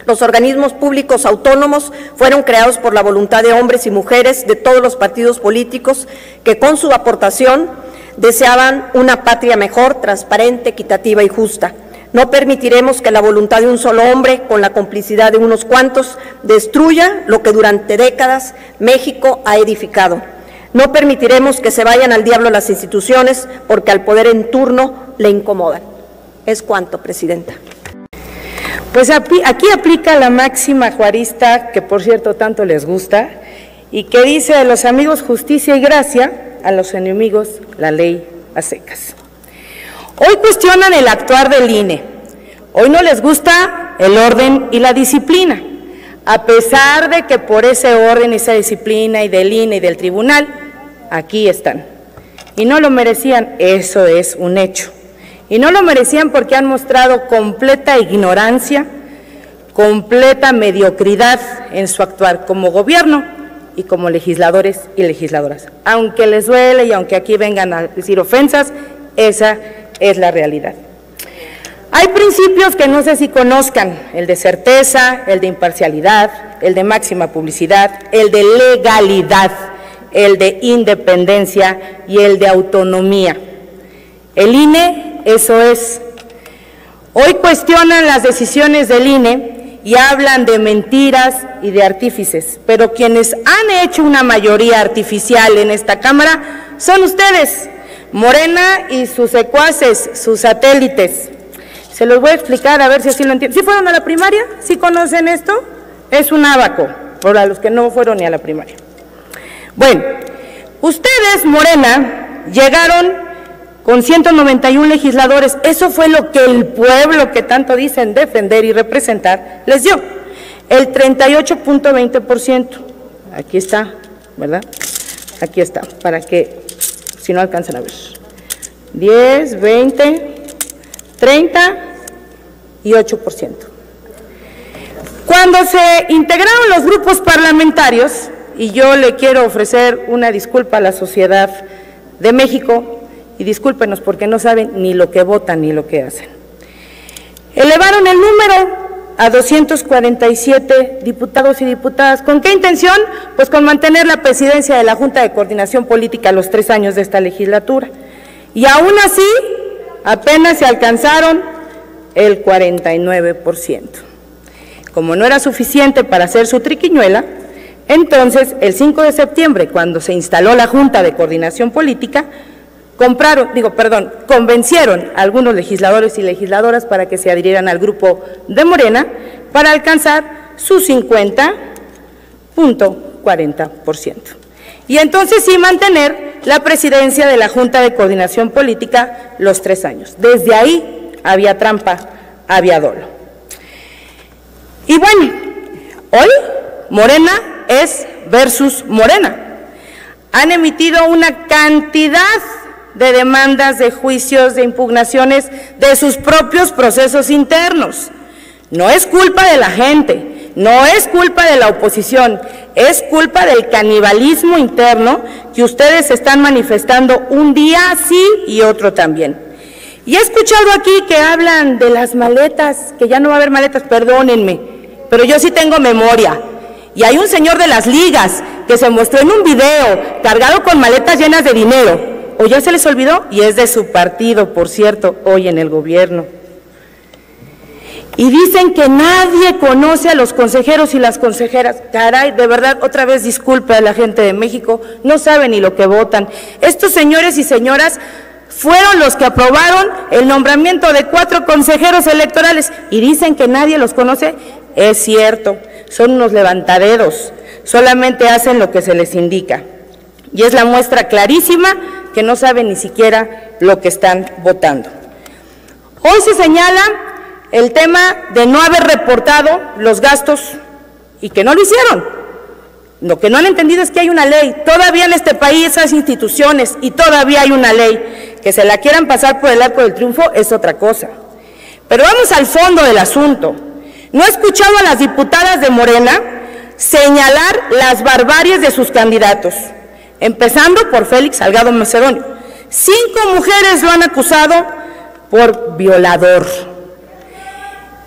Los organismos públicos autónomos fueron creados por la voluntad de hombres y mujeres de todos los partidos políticos que con su aportación deseaban una patria mejor, transparente, equitativa y justa. No permitiremos que la voluntad de un solo hombre, con la complicidad de unos cuantos, destruya lo que durante décadas México ha edificado. No permitiremos que se vayan al diablo las instituciones porque al poder en turno le incomodan. Es cuanto, Presidenta. Pues aquí aplica la máxima juarista, que por cierto tanto les gusta, y que dice: a los amigos justicia y gracia, a los enemigos la ley a secas. Hoy cuestionan el actuar del INE, hoy no les gusta el orden y la disciplina, a pesar de que por ese orden y esa disciplina y del INE y del tribunal, aquí están. Y no lo merecían, eso es un hecho. Y no lo merecían porque han mostrado completa ignorancia, completa mediocridad en su actuar como gobierno y como legisladores y legisladoras. Aunque les duele y aunque aquí vengan a decir ofensas, esa es la realidad. Hay principios que no sé si conozcan: el de certeza, el de imparcialidad, el de máxima publicidad, el de legalidad, el de independencia y el de autonomía. El INE, eso es. Hoy cuestionan las decisiones del INE y hablan de mentiras y de artífices, pero quienes han hecho una mayoría artificial en esta Cámara son ustedes, Morena y sus secuaces, sus satélites. Se los voy a explicar a ver si así lo entienden. ¿Sí fueron a la primaria? ¿Sí conocen esto? Es un abaco, para los que no fueron ni a la primaria. Bueno, ustedes, Morena, llegaron con 191 legisladores. Eso fue lo que el pueblo que tanto dicen defender y representar les dio, el 38.20%. Aquí está, ¿verdad? Aquí está, para que, si no alcanzan a ver, 10, 20, 30 y 8%. Cuando se integraron los grupos parlamentarios, y yo le quiero ofrecer una disculpa a la sociedad de México, y discúlpenos porque no saben ni lo que votan ni lo que hacen. Elevaron el número a 247 diputados y diputadas. ¿Con qué intención? Pues con mantener la presidencia de la Junta de Coordinación Política los 3 años de esta legislatura. Y aún así, apenas se alcanzaron el 49%. Como no era suficiente para hacer su triquiñuela, entonces el 5 de septiembre, cuando se instaló la Junta de Coordinación Política, convencieron a algunos legisladores y legisladoras para que se adhirieran al grupo de Morena para alcanzar su 50.40%. Y entonces sí mantener la presidencia de la Junta de Coordinación Política los 3 años. Desde ahí había trampa, había dolo. Y bueno, hoy Morena es versus Morena. Han emitido una cantidad de demandas, de juicios, de impugnaciones de sus propios procesos internos. No es culpa de la gente, no es culpa de la oposición, es culpa del canibalismo interno que ustedes están manifestando un día sí y otro también. Y he escuchado aquí que hablan de las maletas, que ya no va a haber maletas, perdónenme, pero yo sí tengo memoria. Y hay un señor de las ligas que se mostró en un video cargado con maletas llenas de dinero. ¿O ya se les olvidó? Y es de su partido, por cierto, hoy en el gobierno. Y dicen que nadie conoce a los consejeros y las consejeras. Caray, de verdad, otra vez disculpe a la gente de México, no saben ni lo que votan. Estos señores y señoras fueron los que aprobaron el nombramiento de 4 consejeros electorales y dicen que nadie los conoce. Es cierto, son unos levantaderos, solamente hacen lo que se les indica. Y es la muestra clarísima que no saben ni siquiera lo que están votando. Hoy se señala el tema de no haber reportado los gastos y que no lo hicieron. Lo que no han entendido es que hay una ley. Todavía en este país esas instituciones y todavía hay una ley. Que se la quieran pasar por el arco del triunfo es otra cosa. Pero vamos al fondo del asunto. No he escuchado a las diputadas de Morena señalar las barbaries de sus candidatos, empezando por Félix Salgado Macedonio. 5 mujeres lo han acusado por violador.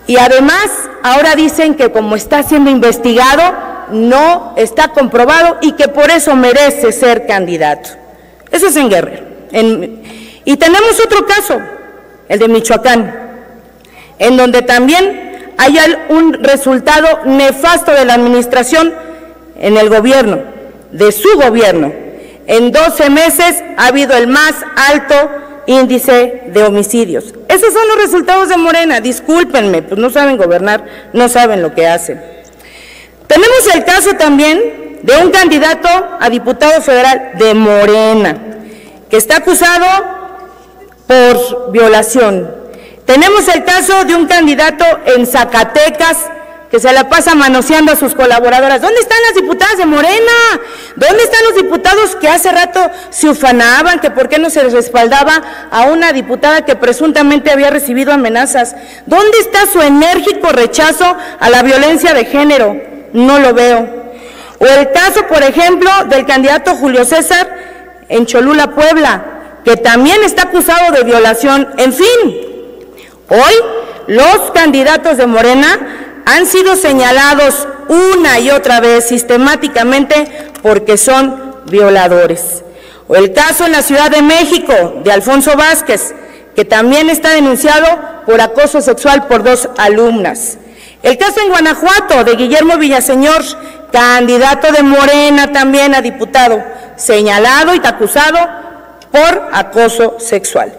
Y además, ahora dicen que como está siendo investigado, no está comprobado y que por eso merece ser candidato. Eso es en Guerrero. Y tenemos otro caso, el de Michoacán, en donde también hay un resultado nefasto de la administración en el gobierno, de su gobierno. En 12 meses ha habido el más alto índice de homicidios. Esos son los resultados de Morena, discúlpenme, pues no saben gobernar, no saben lo que hacen. Tenemos el caso también de un candidato a diputado federal de Morena, que está acusado por violación. Tenemos el caso de un candidato en Zacatecas que se la pasa manoseando a sus colaboradoras. ¿Dónde están las diputadas de Morena? ¿Dónde están los diputados que hace rato se ufanaban que por qué no se les respaldaba a una diputada que presuntamente había recibido amenazas? ¿Dónde está su enérgico rechazo a la violencia de género? No lo veo. O el caso, por ejemplo, del candidato Julio César en Cholula, Puebla, que también está acusado de violación. En fin, hoy los candidatos de Morena han sido señalados una y otra vez sistemáticamente porque son violadores. O el caso en la Ciudad de México de Alfonso Vázquez, que también está denunciado por acoso sexual por 2 alumnas. El caso en Guanajuato de Guillermo Villaseñor, candidato de Morena también a diputado, señalado y acusado por acoso sexual.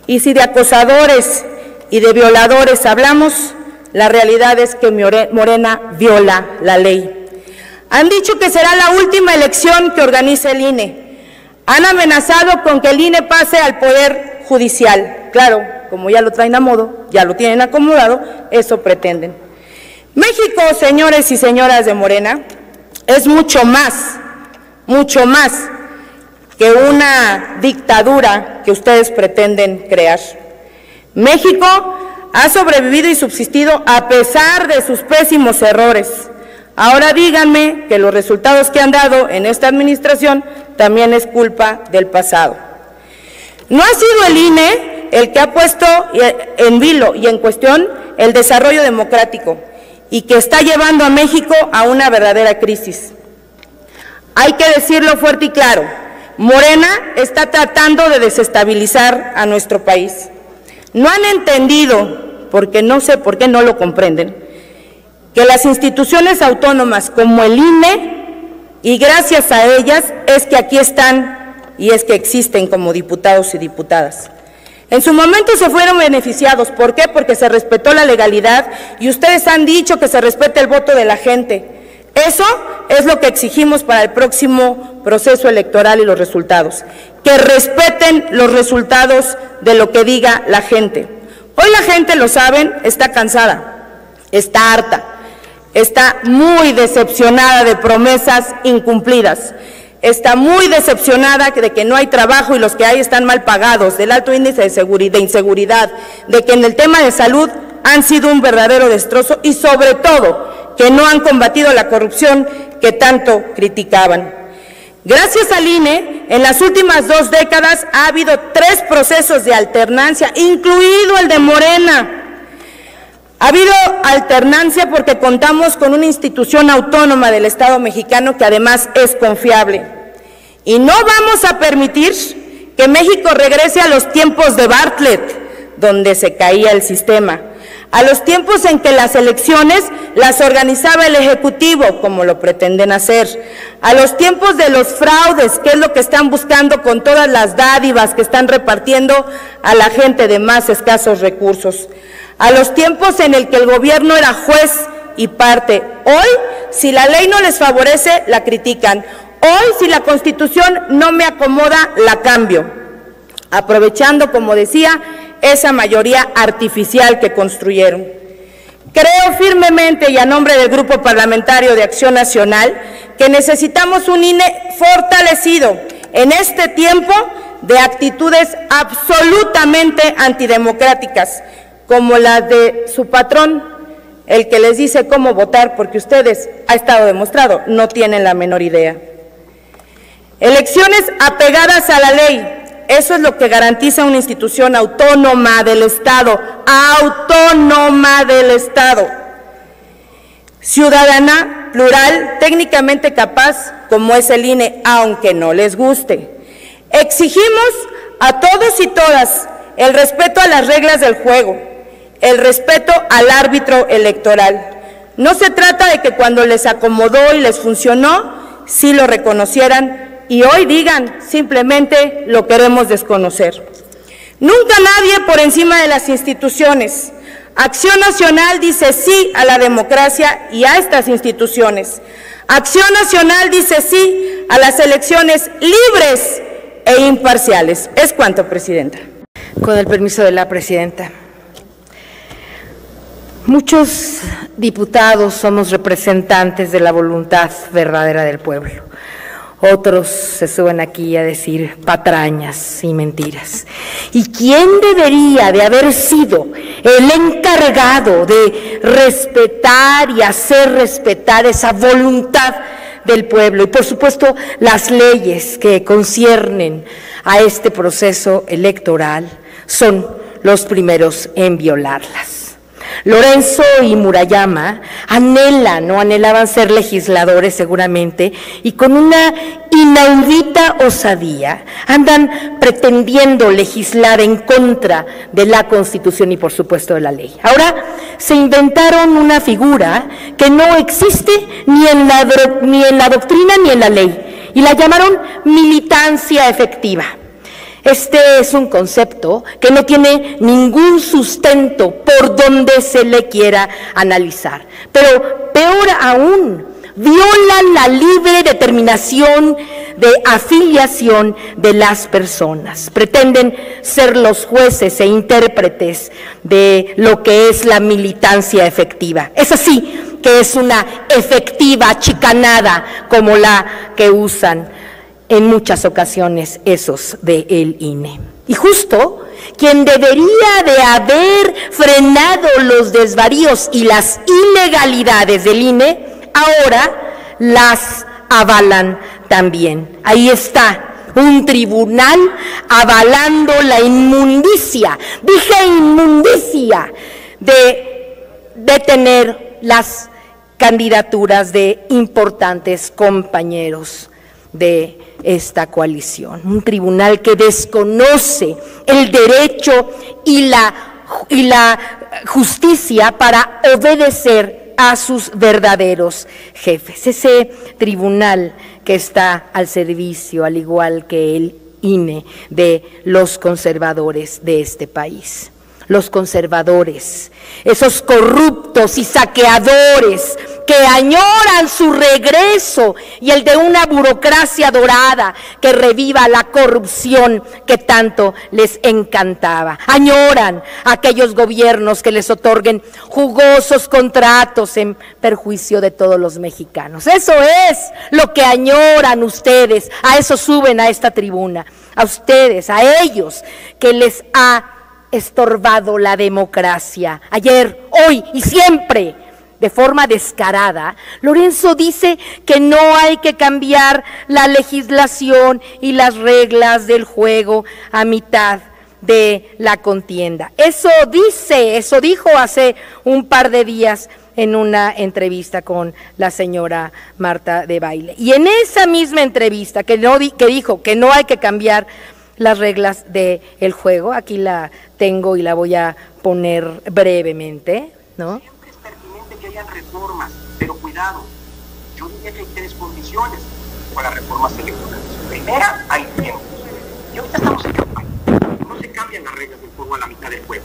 Y si de acosadores y de violadores hablamos, la realidad es que Morena viola la ley. Han dicho que será la última elección que organice el INE. Han amenazado con que el INE pase al Poder Judicial. Claro, como ya lo traen a modo, ya lo tienen acomodado, eso pretenden. México, señores y señoras de Morena, es mucho más que una dictadura que ustedes pretenden crear. México ha sobrevivido y subsistido a pesar de sus pésimos errores. Ahora díganme que los resultados que han dado en esta administración también es culpa del pasado. No ha sido el INE el que ha puesto en vilo y en cuestión el desarrollo democrático y que está llevando a México a una verdadera crisis. Hay que decirlo fuerte y claro, Morena está tratando de desestabilizar a nuestro país. No han entendido, porque no sé por qué no lo comprenden, que las instituciones autónomas como el INE, y gracias a ellas es que aquí están y es que existen como diputados y diputadas. En su momento se fueron beneficiados. ¿Por qué? Porque se respetó la legalidad y ustedes han dicho que se respete el voto de la gente. Eso es lo que exigimos para el próximo proceso electoral y los resultados. Que respeten los resultados de lo que diga la gente. Hoy la gente, lo saben, está cansada, está harta, está muy decepcionada de promesas incumplidas. Está muy decepcionada de que no hay trabajo y los que hay están mal pagados, del alto índice de inseguridad, de que en el tema de salud han sido un verdadero destrozo y sobre todo que no han combatido la corrupción que tanto criticaban. Gracias al INE, en las últimas 2 décadas ha habido 3 procesos de alternancia, incluido el de Morena. Ha habido alternancia porque contamos con una institución autónoma del Estado mexicano que además es confiable. Y no vamos a permitir que México regrese a los tiempos de Bartlett, donde se caía el sistema, a los tiempos en que las elecciones las organizaba el Ejecutivo, como lo pretenden hacer, a los tiempos de los fraudes, que es lo que están buscando con todas las dádivas que están repartiendo a la gente de más escasos recursos, a los tiempos en el que el gobierno era juez y parte. Hoy, si la ley no les favorece, la critican. Hoy, si la Constitución no me acomoda, la cambio, aprovechando, como decía, esa mayoría artificial que construyeron. Creo firmemente y a nombre del Grupo Parlamentario de Acción Nacional que necesitamos un INE fortalecido en este tiempo de actitudes absolutamente antidemocráticas, como la de su patrón, el que les dice cómo votar, porque ustedes, ha estado demostrado, no tienen la menor idea. Elecciones apegadas a la ley, eso es lo que garantiza una institución autónoma del Estado, ciudadana, plural, técnicamente capaz, como es el INE, aunque no les guste. Exigimos a todos y todas el respeto a las reglas del juego, el respeto al árbitro electoral. No se trata de que cuando les acomodó y les funcionó, sí lo reconocieran y hoy digan, simplemente lo queremos desconocer. Nunca nadie por encima de las instituciones. Acción Nacional dice sí a la democracia y a estas instituciones. Acción Nacional dice sí a las elecciones libres e imparciales. Es cuanto, Presidenta. Con el permiso de la Presidenta. Muchos diputados somos representantes de la voluntad verdadera del pueblo. Otros se suben aquí a decir patrañas y mentiras. ¿Y quién debería de haber sido el encargado de respetar y hacer respetar esa voluntad del pueblo? Y por supuesto las leyes que conciernen a este proceso electoral son los primeros en violarlas. Lorenzo y Murayama anhelaban ser legisladores seguramente, y con una inaudita osadía andan pretendiendo legislar en contra de la Constitución y por supuesto de la ley. Ahora se inventaron una figura que no existe ni en la doctrina ni en la ley, y la llamaron militancia efectiva. Este es un concepto que no tiene ningún sustento por donde se le quiera analizar, pero peor aún, viola la libre determinación de afiliación de las personas. Pretenden ser los jueces e intérpretes de lo que es la militancia efectiva. Es así que es una efectiva chicanada como la que usan en muchas ocasiones esos del INE. Y justo quien debería de haber frenado los desvaríos y las ilegalidades del INE, ahora las avalan también. Ahí está, un tribunal avalando la inmundicia, dije inmundicia, de detener las candidaturas de importantes compañeros de esta coalición. Un tribunal que desconoce el derecho y la justicia para obedecer a sus verdaderos jefes. Ese tribunal que está al servicio, al igual que el INE, de los conservadores de este país. Los conservadores, esos corruptos y saqueadores que añoran su regreso y el de una burocracia dorada que reviva la corrupción que tanto les encantaba. Añoran aquellos gobiernos que les otorguen jugosos contratos en perjuicio de todos los mexicanos. Eso es lo que añoran ustedes, a eso suben a esta tribuna, a ustedes, a ellos que les ha estorbado la democracia. Ayer, hoy y siempre, de forma descarada, Lorenzo dice que no hay que cambiar la legislación y las reglas del juego a mitad de la contienda. Eso dijo hace un par de días en una entrevista con la señora Marta de Baile. Y en esa misma entrevista que dijo que no hay que cambiar las reglas del juego, aquí la tengo y la voy a poner brevemente, ¿no? Siempre es pertinente que hayan reformas, pero cuidado, yo diría que hay tres condiciones con las reformas electorales. Primera, hay tiempo. Y ahorita estamos en campaña. No se cambian las reglas del juego a la mitad del juego.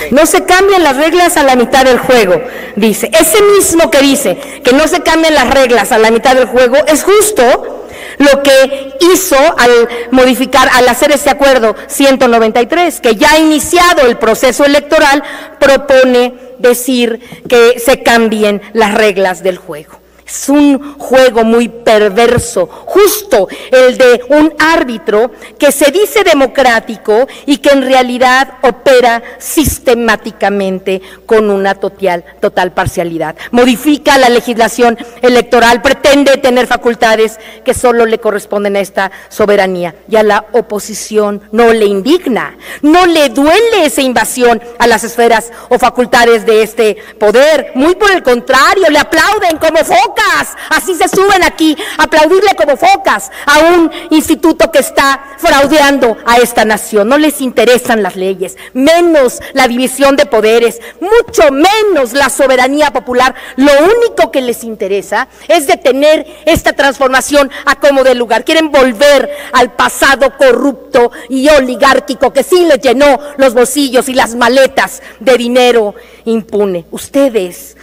No se cambian las reglas a la mitad del juego, dice. Ese mismo que dice que no se cambian las reglas a la mitad del juego es justo lo que hizo al hacer este acuerdo 193, que ya ha iniciado el proceso electoral, propone decir que se cambien las reglas del juego. Es un juego muy perverso, justo el de un árbitro que se dice democrático y que en realidad opera sistemáticamente con una total parcialidad. Modifica la legislación electoral, pretende tener facultades que solo le corresponden a esta soberanía, y a la oposición no le indigna, no le duele esa invasión a las esferas o facultades de este poder. Muy por el contrario, le aplauden como focas. Así se suben aquí a aplaudirle como focas a un instituto que está fraudeando a esta nación. No les interesan las leyes, menos la división de poderes, mucho menos la soberanía popular. Lo único que les interesa es detener esta transformación a como de lugar. Quieren volver al pasado corrupto y oligárquico que sí les llenó los bolsillos y las maletas de dinero impune. Ustedes,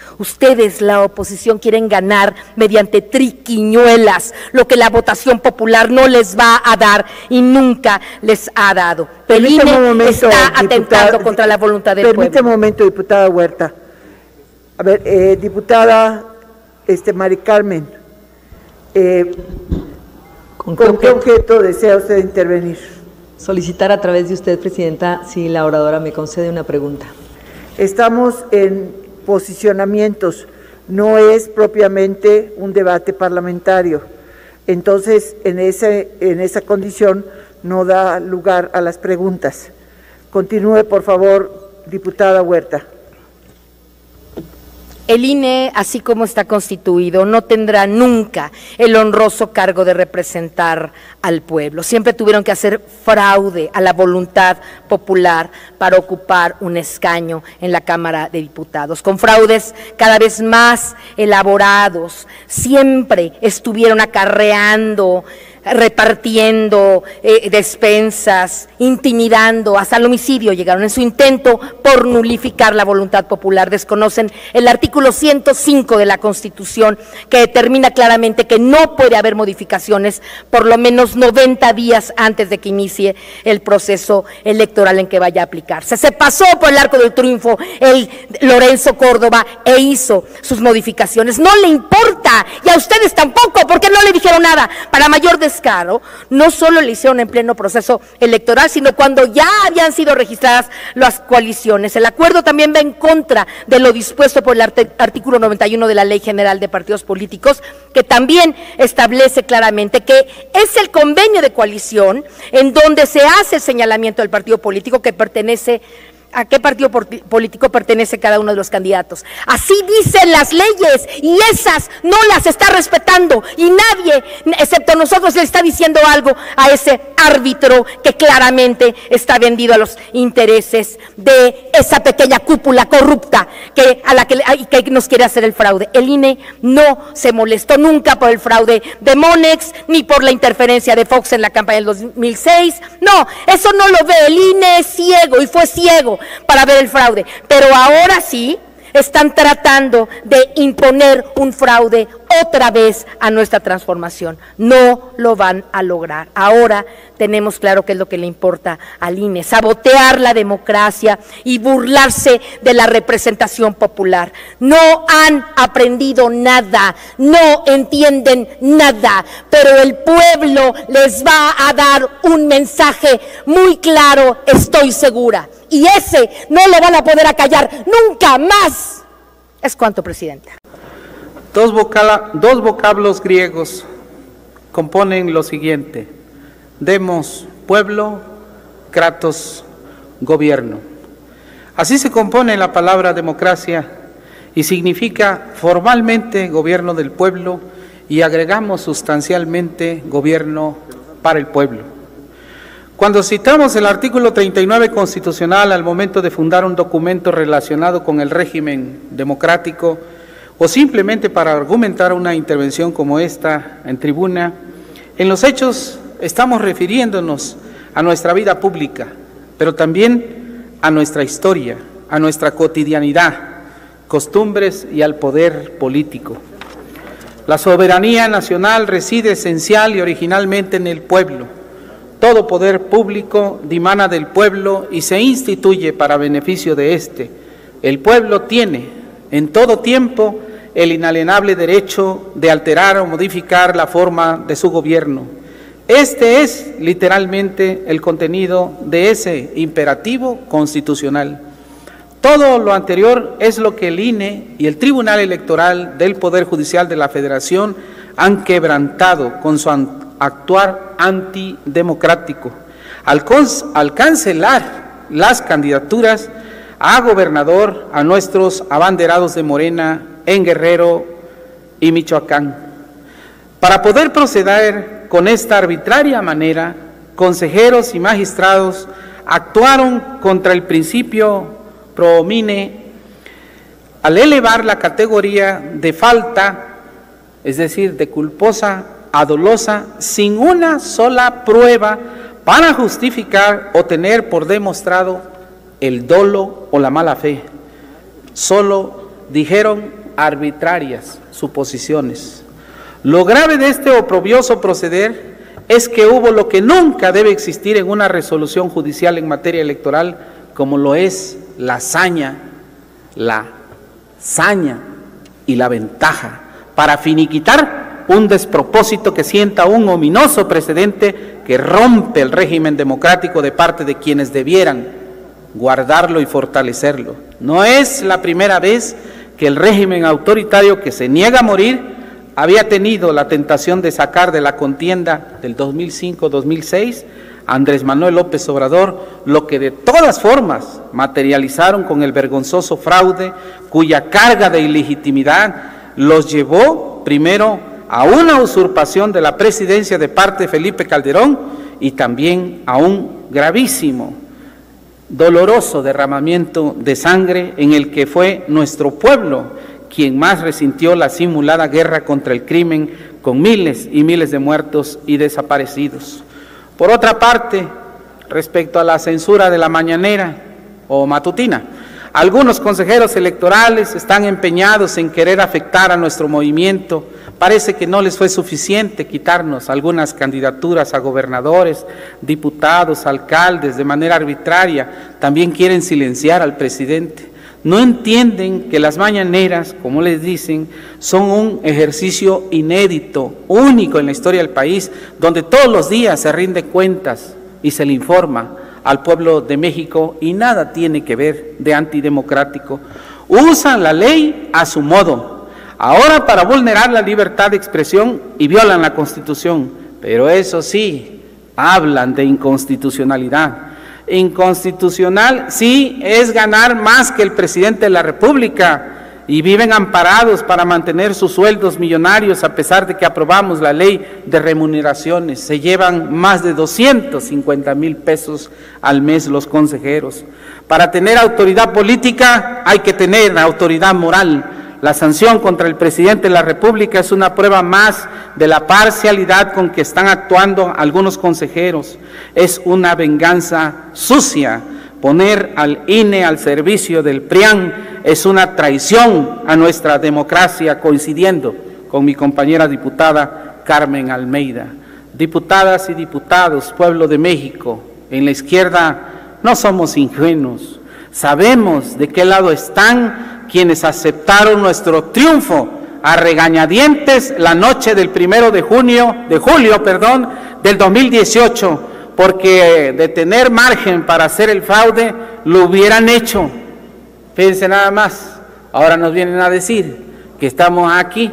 la oposición, quieren ganar mediante triquiñuelas, lo que la votación popular no les va a dar y nunca les ha dado. El INE está atentando contra la voluntad del pueblo. Permítame un momento, diputada Huerta. A ver, diputada Mari Carmen, ¿con qué objeto desea usted intervenir? Solicitar a través de usted, Presidenta, si la oradora me concede una pregunta. Estamos en posicionamientos, no es propiamente un debate parlamentario. Entonces, en esa condición no da lugar a las preguntas. Continúe, por favor, diputada Huerta. El INE, así como está constituido, no tendrá nunca el honroso cargo de representar al pueblo. Siempre tuvieron que hacer fraude a la voluntad popular para ocupar un escaño en la Cámara de Diputados, con fraudes cada vez más elaborados. Siempre estuvieron acarreando, repartiendo despensas, intimidando, hasta el homicidio llegaron en su intento por nulificar la voluntad popular. Desconocen el artículo 105 de la Constitución, que determina claramente que no puede haber modificaciones por lo menos 90 días antes de que inicie el proceso electoral en que vaya a aplicarse. Se pasó por el arco del triunfo el Lorenzo Córdoba e hizo sus modificaciones. No le importa, y a ustedes tampoco, porque no le dijeron nada. Para mayor descaro, no solo le hicieron en pleno proceso electoral, sino cuando ya habían sido registradas las coaliciones. El acuerdo también va en contra de lo dispuesto por el artículo 91 de la Ley General de Partidos Políticos, que también establece claramente que es el convenio de coalición en donde se hace el señalamiento del partido político que pertenece a qué partido político pertenece cada uno de los candidatos. Así dicen las leyes y esas no las está respetando y nadie, excepto nosotros, le está diciendo algo a ese árbitro que claramente está vendido a los intereses de esa pequeña cúpula corrupta que nos quiere hacer el fraude. El INE no se molestó nunca por el fraude de Monex ni por la interferencia de Fox en la campaña del 2006. No, eso no lo ve. El INE es ciego y fue ciego para ver el fraude, pero ahora sí están tratando de imponer un fraude otra vez a nuestra transformación. No lo van a lograr. Ahora tenemos claro qué es lo que le importa al INE: sabotear la democracia y burlarse de la representación popular. No han aprendido nada, no entienden nada, pero el pueblo les va a dar un mensaje muy claro, estoy segura. Y ese no lo van a poder acallar nunca más. Es cuanto, Presidenta. Dos vocablos griegos componen lo siguiente: demos, pueblo; kratos, gobierno. Así se compone la palabra democracia y significa formalmente gobierno del pueblo, y agregamos sustancialmente gobierno para el pueblo. Cuando citamos el artículo 39 constitucional al momento de fundar un documento relacionado con el régimen democrático, o simplemente para argumentar una intervención como esta en tribuna, en los hechos estamos refiriéndonos a nuestra vida pública, pero también a nuestra historia, a nuestra cotidianidad, costumbres y al poder político. La soberanía nacional reside esencial y originalmente en el pueblo. Todo poder público dimana del pueblo y se instituye para beneficio de éste. El pueblo tiene en todo tiempo el inalienable derecho de alterar o modificar la forma de su gobierno. Este es literalmente el contenido de ese imperativo constitucional. Todo lo anterior es lo que el INE y el Tribunal Electoral del Poder Judicial de la Federación han quebrantado con su actuar antidemocrático, al cancelar las candidaturas a gobernador a nuestros abanderados de Morena en Guerrero y Michoacán. Para poder proceder con esta arbitraria manera, consejeros y magistrados actuaron contra el principio pro homine al elevar la categoría de falta, es decir, de culposa a dolosa, sin una sola prueba para justificar o tener por demostrado el dolo o la mala fe. Solo dijeron arbitrarias suposiciones. Lo grave de este oprobioso proceder es que hubo lo que nunca debe existir en una resolución judicial en materia electoral, como lo es la saña y la ventaja, para finiquitar un despropósito que sienta un ominoso precedente que rompe el régimen democrático de parte de quienes debieran guardarlo y fortalecerlo. No es la primera vez que el régimen autoritario que se niega a morir había tenido la tentación de sacar de la contienda del 2005-2006 a Andrés Manuel López Obrador, lo que de todas formas materializaron con el vergonzoso fraude, cuya carga de ilegitimidad los llevó primero a una usurpación de la presidencia de parte de Felipe Calderón y también a un gravísimo, doloroso derramamiento de sangre en el que fue nuestro pueblo quien más resintió la simulada guerra contra el crimen, con miles y miles de muertos y desaparecidos. Por otra parte, respecto a la censura de la mañanera o matutina, algunos consejeros electorales están empeñados en querer afectar a nuestro movimiento. Parece que no les fue suficiente quitarnos algunas candidaturas a gobernadores, diputados, alcaldes de manera arbitraria. También quieren silenciar al presidente. No entienden que las mañaneras, como les dicen, son un ejercicio inédito, único en la historia del país, donde todos los días se rinde cuentas y se le informa al pueblo de México y nada tiene que ver de antidemocrático. Usan la ley a su modo, ahora para vulnerar la libertad de expresión y violan la Constitución, pero eso sí, hablan de inconstitucionalidad. inconstitucional, sí, es ganar más que el presidente de la República y viven amparados para mantener sus sueldos millonarios a pesar de que aprobamos la ley de remuneraciones. Se llevan más de 250,000 pesos al mes los consejeros. Para tener autoridad política hay que tener autoridad moral. La sanción contra el presidente de la República es una prueba más de la parcialidad con que están actuando algunos consejeros. Es una venganza sucia. Poner al INE al servicio del PRIAN es una traición a nuestra democracia, coincidiendo con mi compañera diputada Carmen Almeida. Diputadas y diputados, pueblo de México, en la izquierda no somos ingenuos. Sabemos de qué lado están quienes aceptaron nuestro triunfo a regañadientes la noche del 1 de julio del 2018, porque de tener margen para hacer el fraude, lo hubieran hecho. Fíjense nada más, ahora nos vienen a decir que estamos aquí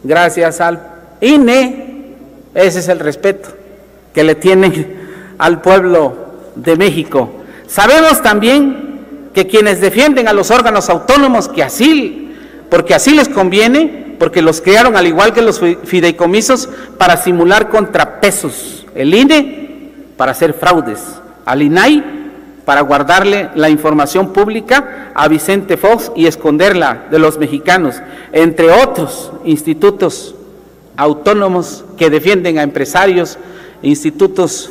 gracias al INE. Ese es el respeto que le tienen al pueblo de México. Sabemos también que quienes defienden a los órganos autónomos, que así, porque así les conviene, porque los crearon al igual que los fideicomisos para simular contrapesos. El INE para hacer fraudes, al INAI para guardarle la información pública a Vicente Fox y esconderla de los mexicanos, entre otros institutos autónomos que defienden a empresarios, institutos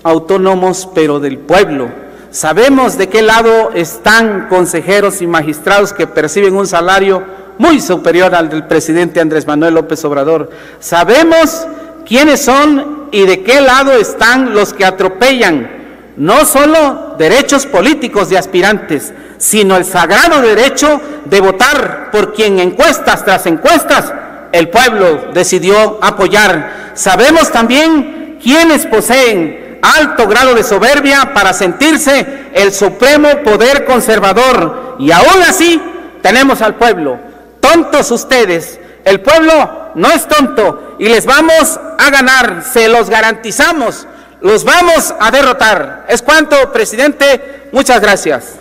autónomos pero del pueblo. Sabemos de qué lado están consejeros y magistrados que perciben un salario muy superior al del presidente Andrés Manuel López Obrador. Sabemos quiénes son y de qué lado están los que atropellan no solo derechos políticos de aspirantes, sino el sagrado derecho de votar por quien encuestas tras encuestas el pueblo decidió apoyar. Sabemos también quiénes poseen alto grado de soberbia para sentirse el supremo poder conservador, y aún así tenemos al pueblo. Tontos ustedes, el pueblo no es tonto y les vamos a ganar, se los garantizamos, los vamos a derrotar. Es cuanto, presidente, muchas gracias.